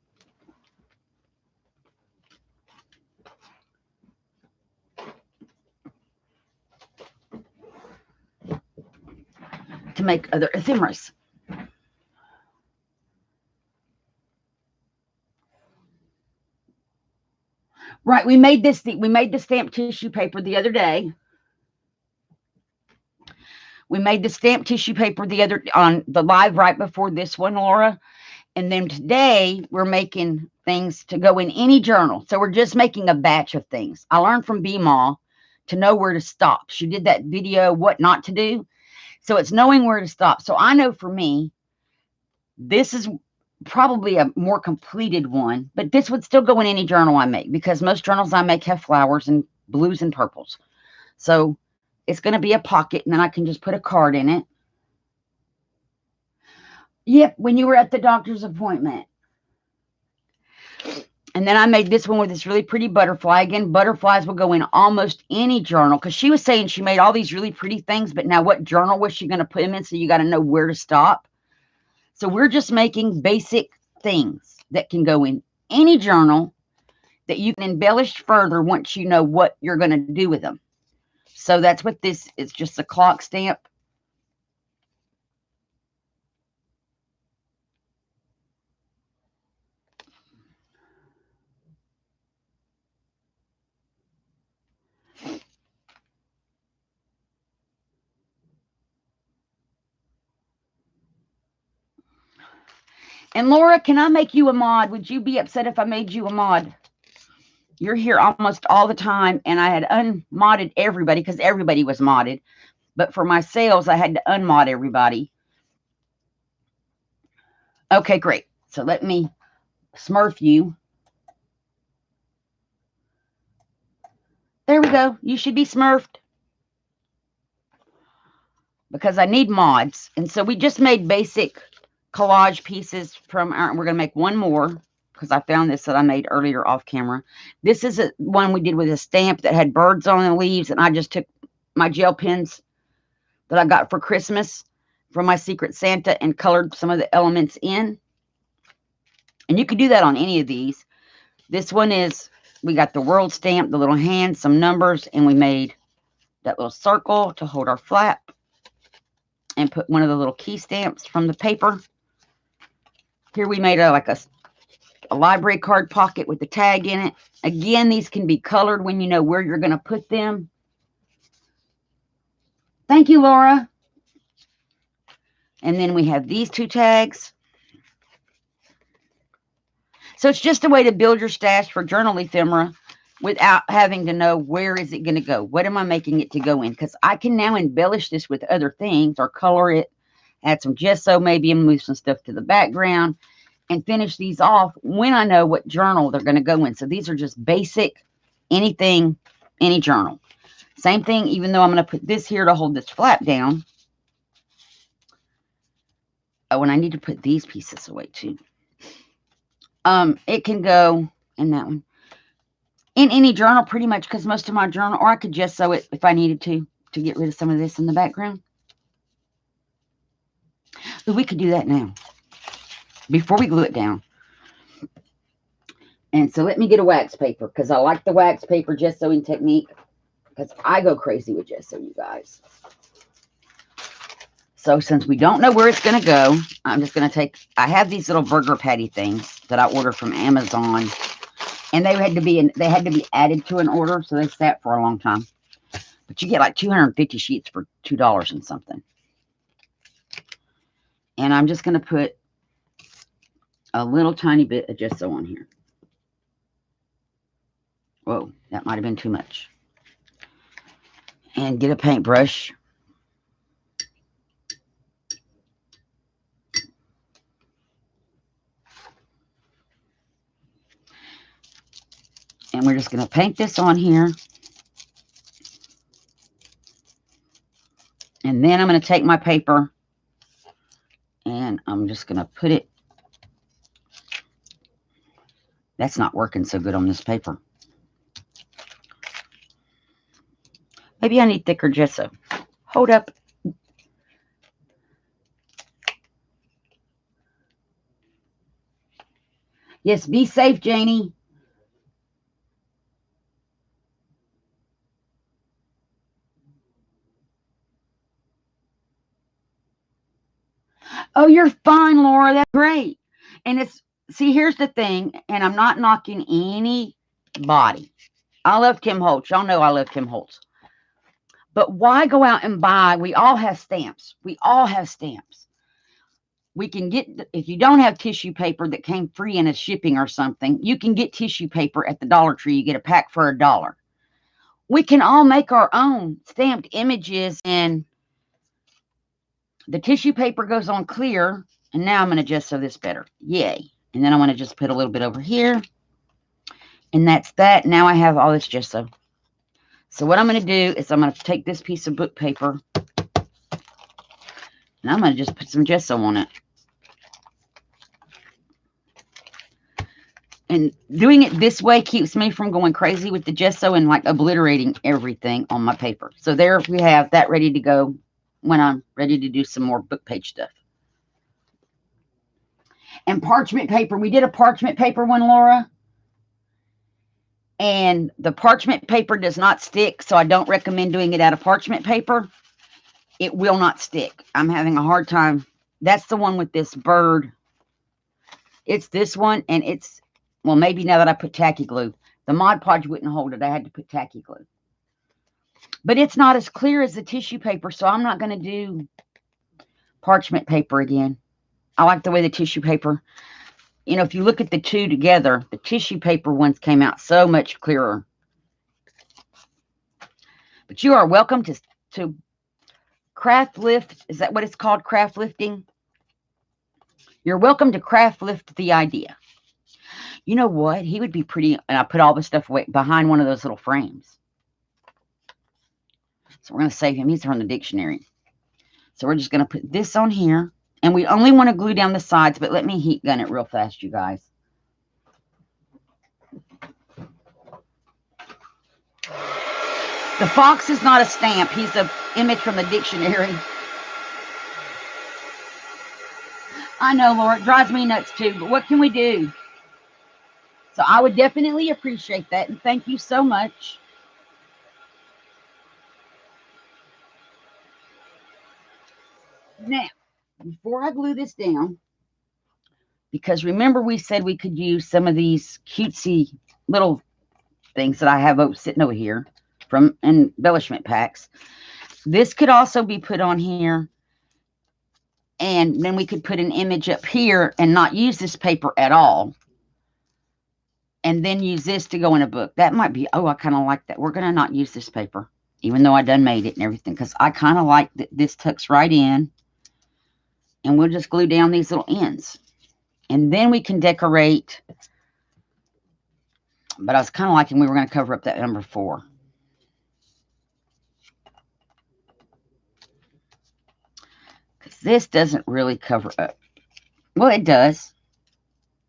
To make other ephemeras. Right, we made this. We made the stamped tissue paper the other day. We made the stamped tissue paper on the live right before this one, Laura. And then today we're making things to go in any journal. So we're just making a batch of things. I learned from BMA to know where to stop. She did that video, what not to do. So it's knowing where to stop. So I know for me, this is probably a more completed one, but this would still go in any journal I make because most journals I make have flowers and blues and purples. So it's going to be a pocket, and then I can just put a card in it. Yep, when you were at the doctor's appointment. And then I made this one with this really pretty butterfly. Again, butterflies will go in almost any journal because she was saying she made all these really pretty things, but now what journal was she going to put them in? So you got to know where to stop. So we're just making basic things that can go in any journal that you can embellish further once you know what you're going to do with them. So that's what this is, just a clock stamp. And Laura, can I make you a mod? Would you be upset if I made you a mod? You're here almost all the time, and I had unmodded everybody because everybody was modded. But for my sales, I had to unmod everybody. Okay, great. So let me smurf you. There we go. You should be smurfed. Because I need mods. And so we just made basic collage pieces from our, we're going to make one more because I found this that I made earlier off camera. This is one we did with a stamp that had birds on the leaves, and I just took my gel pens that I got for Christmas from my Secret Santa and colored some of the elements in. And you could do that on any of these. This one is, we got the world stamp, the little hand, some numbers, and we made that little circle to hold our flap, and put one of the little key stamps from the paper. Here we made like a library card pocket with the tag in it. Again, these can be colored when you know where you're going to put them. Thank you, Laura. And then we have these two tags. So it's just a way to build your stash for journal ephemera without having to know where is it going to go. What am I making it to go in? Because I can now embellish this with other things or color it, add some gesso maybe, and move some stuff to the background, and finish these off when I know what journal they're going to go in. So these are just basic, anything, any journal. Same thing, even though I'm going to put this here to hold this flap down. Oh, and I need to put these pieces away too. It can go in that one. In any journal pretty much, because most of my journal, or I could gesso it if I needed to get rid of some of this in the background. But we could do that now before we glue it down. And so let me get a wax paper, because I like the wax paper gessoing technique, because I go crazy with gesso, you guys. So since we don't know where it's going to go, I'm just going to take, I have these little burger patty things that I ordered from Amazon, and they had to be added to an order, so they sat for a long time. But you get like 250 sheets for $2 and something. And I'm just going to put a little tiny bit of gesso on here. Whoa, that might have been too much. And get a paintbrush. And we're just going to paint this on here. And then I'm going to take my paper and I'm just going to put it. That's not working so good on this paper. Maybe I need thicker gesso. Hold up. Yes, be safe, Janie. Oh, you're fine, Laura. That's great. And it's, see, here's the thing, and I'm not knocking anybody. I love Tim Holtz. Y'all know I love Tim Holtz. But why go out and buy? We all have stamps. We all have stamps. We can get, if you don't have tissue paper that came free in a shipping or something, you can get tissue paper at the Dollar Tree. You get a pack for $1. We can all make our own stamped images, and the tissue paper goes on clear. And now I'm going to gesso this better. Yay. And then I'm going to just put a little bit over here. And that's that. Now I have all this gesso. So what I'm going to do is I'm going to take this piece of book paper and I'm going to just put some gesso on it. And doing it this way keeps me from going crazy with the gesso and like obliterating everything on my paper. So there we have that ready to go when I'm ready to do some more book page stuff. And parchment paper. We did a parchment paper one, Laura. And the parchment paper does not stick, so I don't recommend doing it out of parchment paper. It will not stick. I'm having a hard time. That's the one with this bird. It's this one, and it's, well, maybe now that I put tacky glue. The Mod Podge wouldn't hold it. I had to put tacky glue. But it's not as clear as the tissue paper, so I'm not going to do parchment paper again. I like the way the tissue paper, you know, if you look at the two together, the tissue paper ones came out so much clearer. But you are welcome to craft lift. Is that what it's called? Craft lifting? You're welcome to craft lift the idea. You know what? He would be pretty, and I put all the stuff away behind one of those little frames. So we're going to save him. He's from the dictionary. So we're just going to put this on here. And we only want to glue down the sides, but let me heat gun it real fast, you guys. The fox is not a stamp. He's an image from the dictionary. I know, Laura. It drives me nuts, too. But what can we do? So I would definitely appreciate that. And thank you so much. Now, before I glue this down, because remember we said we could use some of these cutesy little things that I have sitting over here from embellishment packs. This could also be put on here, and then we could put an image up here and not use this paper at all, and then use this to go in a book. That might be, oh, I kind of like that. We're going to not use this paper, even though I done made it and everything, because I kind of like that this tucks right in, and we'll just glue down these little ends. And then we can decorate, but I was kind of liking we were going to cover up that number 4. Because this doesn't really cover up. Well, it does.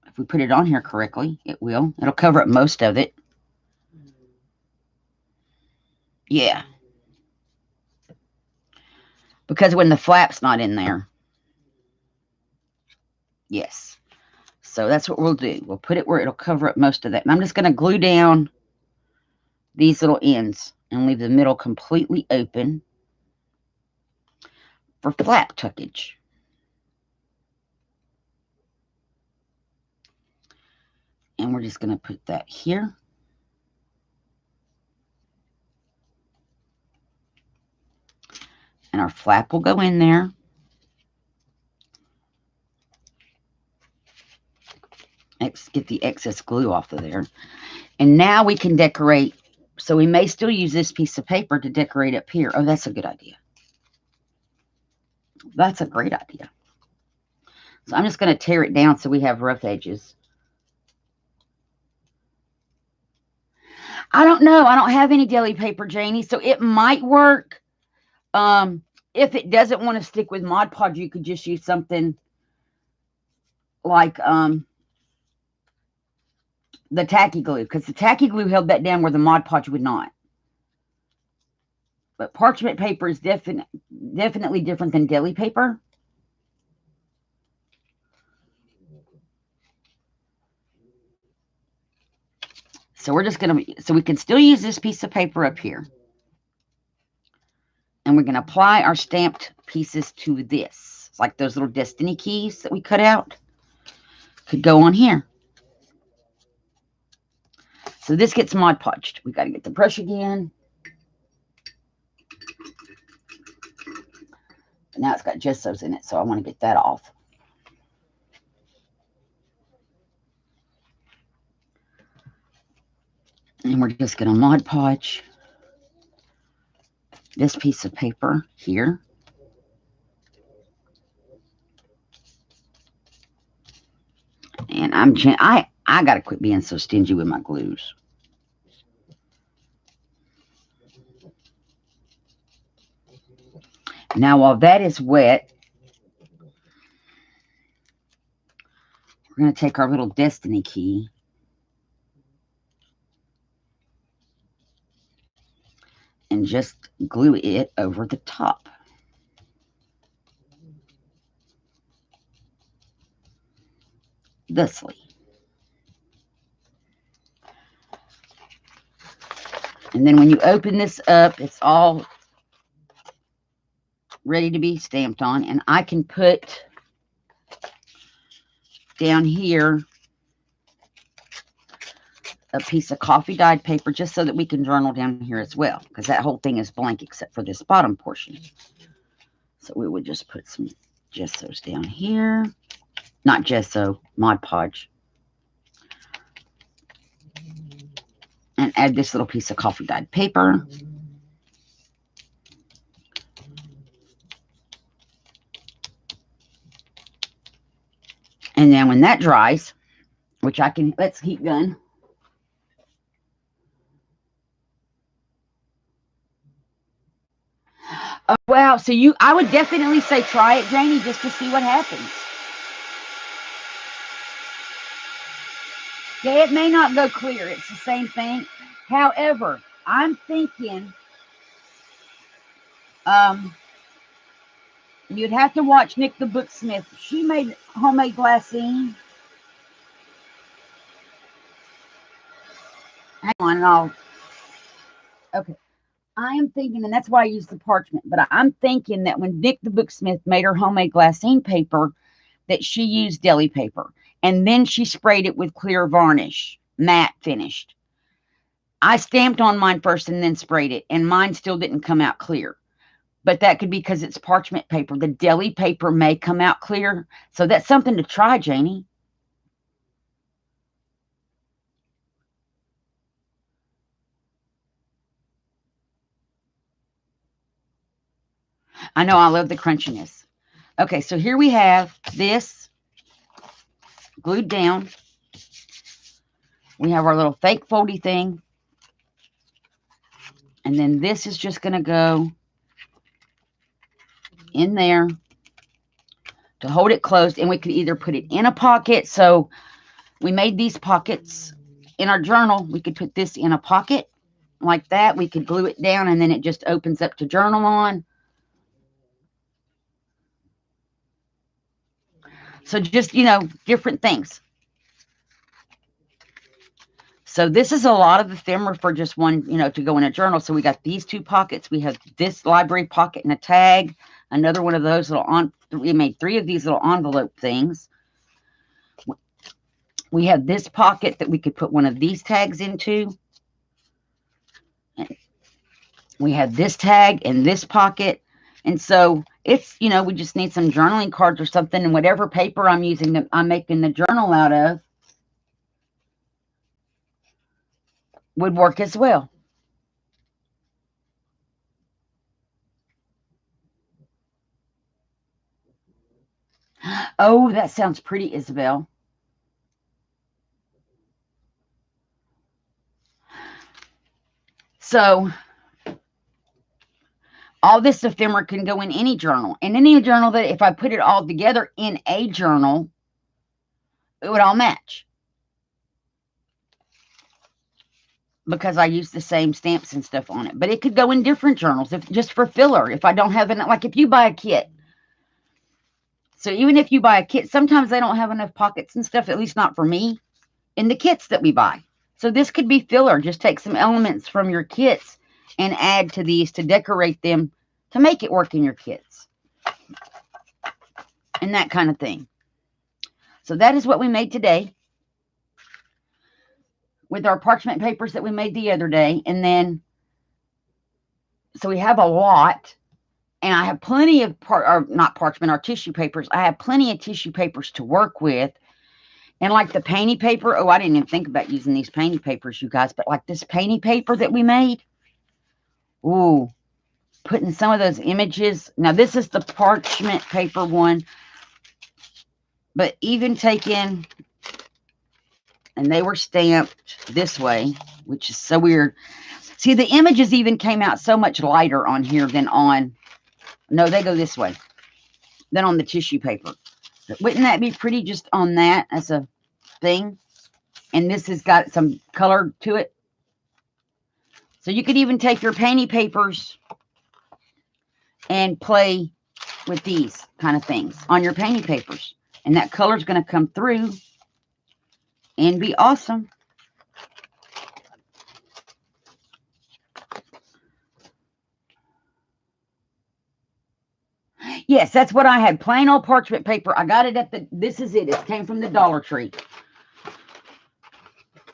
If we put it on here correctly, it will. It'll cover up most of it. Yeah. Because when the flap's not in there. Yes. So that's what we'll do. We'll put it where it'll cover up most of that. And I'm just going to glue down these little ends and leave the middle completely open for flap tuckage. And we're just going to put that here. And our flap will go in there. Let's get the excess glue off of there. And now we can decorate. So we may still use this piece of paper to decorate up here. Oh, that's a good idea. That's a great idea. So I'm just going to tear it down so we have rough edges. I don't know. I don't have any deli paper, Janie, so it might work. If it doesn't want to stick with Mod Podge, you could just use something like the tacky glue, because the tacky glue held that down where the Mod Podge would not. But parchment paper is definitely different than deli paper. So we're just going to, so we can still use this piece of paper up here. And we're going to apply our stamped pieces to this. It's like those little destiny keys that we cut out. Could go on here. So this gets Mod Podged. We got to get the brush again. But now it's got gessos in it, so I want to get that off. And we're just going to Mod Podge this piece of paper here. And I got to quit being so stingy with my glues. Now, while that is wet, we're going to take our little destiny key and just glue it over the top. Thusly. And then when you open this up, it's all ready to be stamped on. And I can put down here a piece of coffee dyed paper just so that we can journal down here as well, because that whole thing is blank except for this bottom portion. So we would just put some gessos down here. Not gesso, Mod Podge. And add this little piece of coffee dyed paper. And then when that dries, which I can, let's keep going. Oh, wow. So I would definitely say try it, Janie, just to see what happens. Yeah, it may not go clear. It's the same thing. However, I'm thinking you'd have to watch Nick the Booksmith. She made homemade glassine. Hang on, okay. I am thinking, and that's why I use the parchment, but I'm thinking that when Nick the Booksmith made her homemade glassine paper, that she used deli paper. And then she sprayed it with clear varnish, matte finished. I stamped on mine first and then sprayed it, and mine still didn't come out clear. But that could be because it's parchment paper. The deli paper may come out clear. So that's something to try, Janie. I know, I love the crunchiness. Okay, so here we have this glued down. We have our little fake foldy thing. And then this is just going to go in there to hold it closed. And we could either put it in a pocket. So we made these pockets in our journal. We could put this in a pocket like that. We could glue it down and then it just opens up to journal on. So just, you know, different things. So this is a lot of the ephemera for just one, you know, to go in a journal. So we got these two pockets. We have this library pocket and a tag. Another one of those little we made 3 of these little envelope things. We have this pocket that we could put one of these tags into. We have this tag in this pocket. And so it's, you know, we just need some journaling cards or something, and whatever paper I'm using that I'm making the journal out of would work as well. Oh, that sounds pretty, Isabel. So all this ephemera can go in any journal. And any journal that if I put it all together in a journal, it would all match. Because I use the same stamps and stuff on it. But it could go in different journals, if just for filler. If I don't have enough, like if you buy a kit. So even if you buy a kit, sometimes they don't have enough pockets and stuff, at least not for me, in the kits that we buy. So this could be filler. Just take some elements from your kits and add to these to decorate them to make it work in your kits. And that kind of thing. So that is what we made today with our parchment papers that we made the other day. And then, so we have a lot. And I have plenty of, not parchment, our tissue papers. I have plenty of tissue papers to work with. And like the painty paper, oh, I didn't even think about using these painty papers, you guys. But like this painty paper that we made, ooh, putting some of those images. Now, this is the parchment paper one. But even taking, and they were stamped this way, which is so weird. See, the images even came out so much lighter on here than on, no, they go this way, than on the tissue paper. But wouldn't that be pretty just on that as a thing? And this has got some color to it. So you could even take your painty papers and play with these kind of things on your painty papers. And that color is going to come through and be awesome. Yes, that's what I had. Plain old parchment paper. I got it at the, this is it. It came from the Dollar Tree.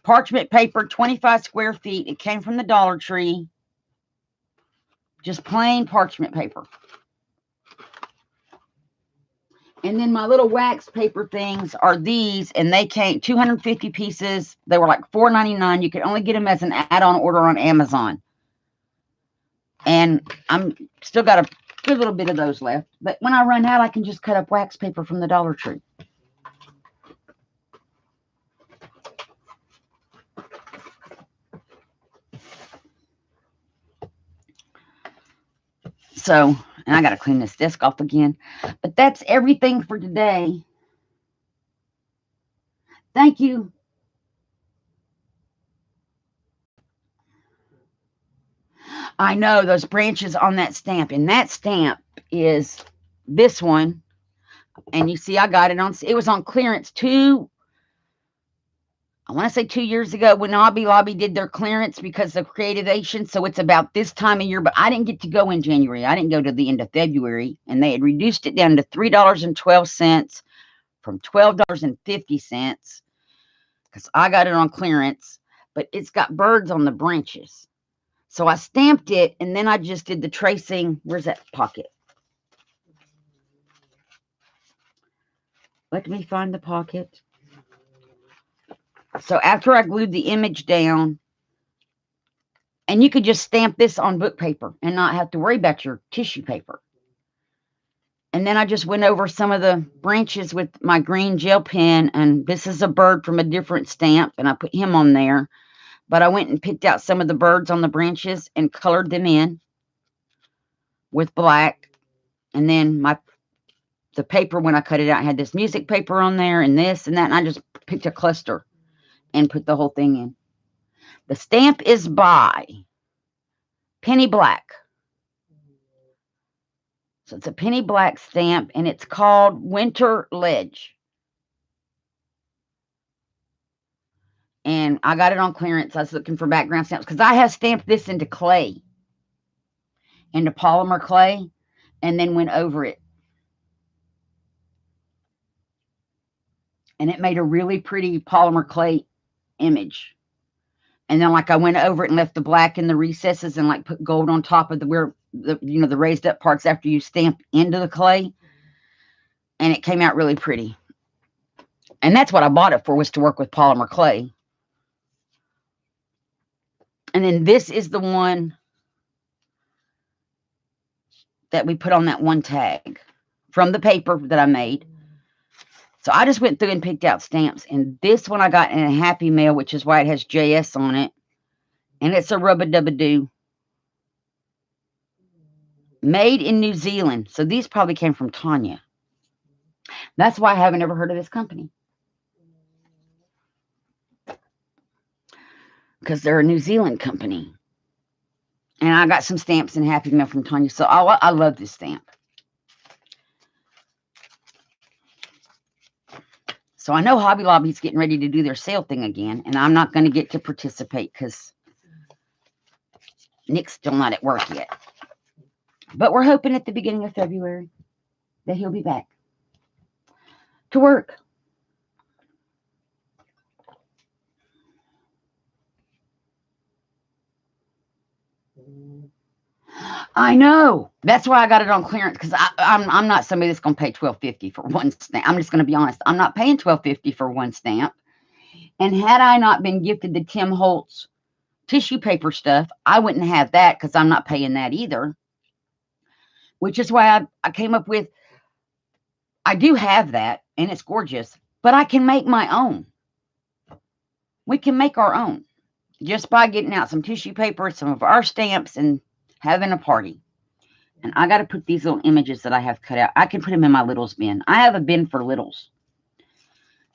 Parchment paper, 25 square feet. It came from the Dollar Tree. Just plain parchment paper. And then my little wax paper things are these, and they came 250 pieces. They were like $4.99. You could only get them as an add-on order on Amazon. And I'm still got a good little bit of those left. But when I run out, I can just cut up wax paper from the Dollar Tree. So, and I got to clean this desk off again. But that's everything for today. Thank you. I know those branches on that stamp. And that stamp is this one. And you see, I got it on, it was on clearance I want to say 2 years ago when Hobby Lobby did their clearance because of Creativation. So it's about this time of year, but I didn't get to go in January. I didn't go to the end of February, and they had reduced it down to $3.12 from $12.50 because I got it on clearance, but it's got birds on the branches. So I stamped it, and then I just did the tracing. Where's that pocket? Let me find the pocket. So after I glued the image down, and you could just stamp this on book paper and not have to worry about your tissue paper. And then I just went over some of the branches with my green gel pen, and this is a bird from a different stamp, and I put him on there. But I went and picked out some of the birds on the branches and colored them in with black. And then the paper, when I cut it out, had this music paper on there and this and that, and I just picked a cluster and put the whole thing in. The stamp is by Penny Black. So it's a Penny Black stamp, and it's called Winter Ledge. And I got it on clearance. I was looking for background stamps because I have stamped this into clay, into polymer clay, and then went over it. And it made a really pretty polymer clay image. And then like I went over it and left the black in the recesses and like put gold on top of the raised up parts after you stamp into the clay. And it came out really pretty. And that's what I bought it for, was to work with polymer clay. And then this is the one that we put on that one tag from the paper that I made. So I just went through and picked out stamps. And this one I got in a Happy Mail, which is why it has JS on it. And it's a Rub-a-Dub-a-Doo. Made in New Zealand. So these probably came from Tanya. That's why I haven't ever heard of this company. Because they're a New Zealand company. And I got some stamps in Happy Mail from Tanya. So I love this stamp. So I know Hobby Lobby's getting ready to do their sale thing again. And I'm not going to get to participate because Nick's still not at work yet. But we're hoping at the beginning of February that he'll be back to work. I know. That's why I got it on clearance, because I'm not somebody that's going to pay $12.50 for one stamp. I'm just going to be honest. I'm not paying $12.50 for one stamp. And had I not been gifted the Tim Holtz tissue paper stuff, I wouldn't have that, because I'm not paying that either. Which is why I came up with, I do have that, and it's gorgeous, but I can make my own. We can make our own just by getting out some tissue paper, some of our stamps, and having a party. And I got to put these little images that I have cut out. I can put them in my littles bin. I have a bin for littles.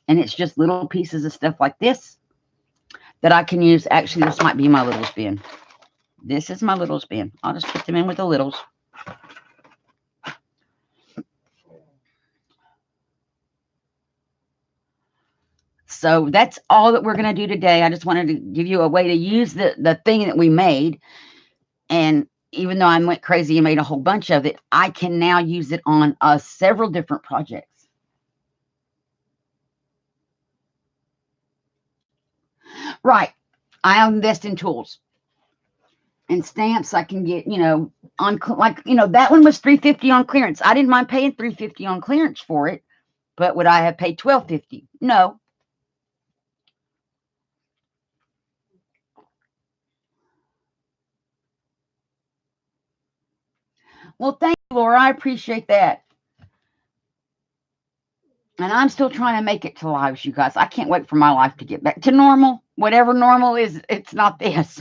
And it's just little pieces of stuff like this that I can use. Actually, this might be my littles bin. This is my littles bin. I'll just put them in with the littles. So that's all that we're going to do today. I just wanted to give you a way to use the thing that we made. And even though I went crazy and made a whole bunch of it, I can now use it on several different projects. Right. I invest in tools and stamps. I can get, on that one was $3.50 on clearance. I didn't mind paying $3.50 on clearance for it, but would I have paid $12.50? No. Well, thank you, Laura. I appreciate that. And I'm still trying to make it to lives, you guys. I can't wait for my life to get back to normal. Whatever normal is, it's not this.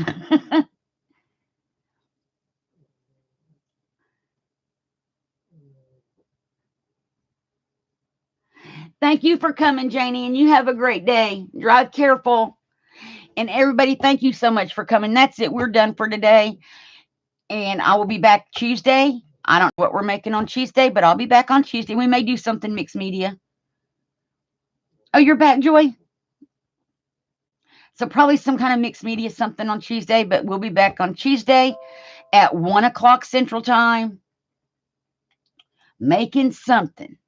Thank you for coming, Janie, and you have a great day. Drive careful. And everybody, thank you so much for coming. That's it. We're done for today. And I will be back Tuesday. I don't know what we're making on Tuesday, but I'll be back on Tuesday. We may do something mixed media. Oh, you're back, Joy? So probably some kind of mixed media something on Tuesday, but we'll be back on Tuesday at 1 o'clock Central Time, making something.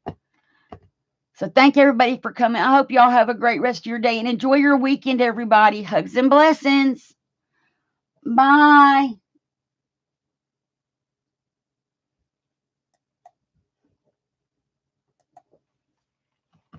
So thank everybody for coming. I hope y'all have a great rest of your day and enjoy your weekend, everybody. Hugs and blessings. Bye.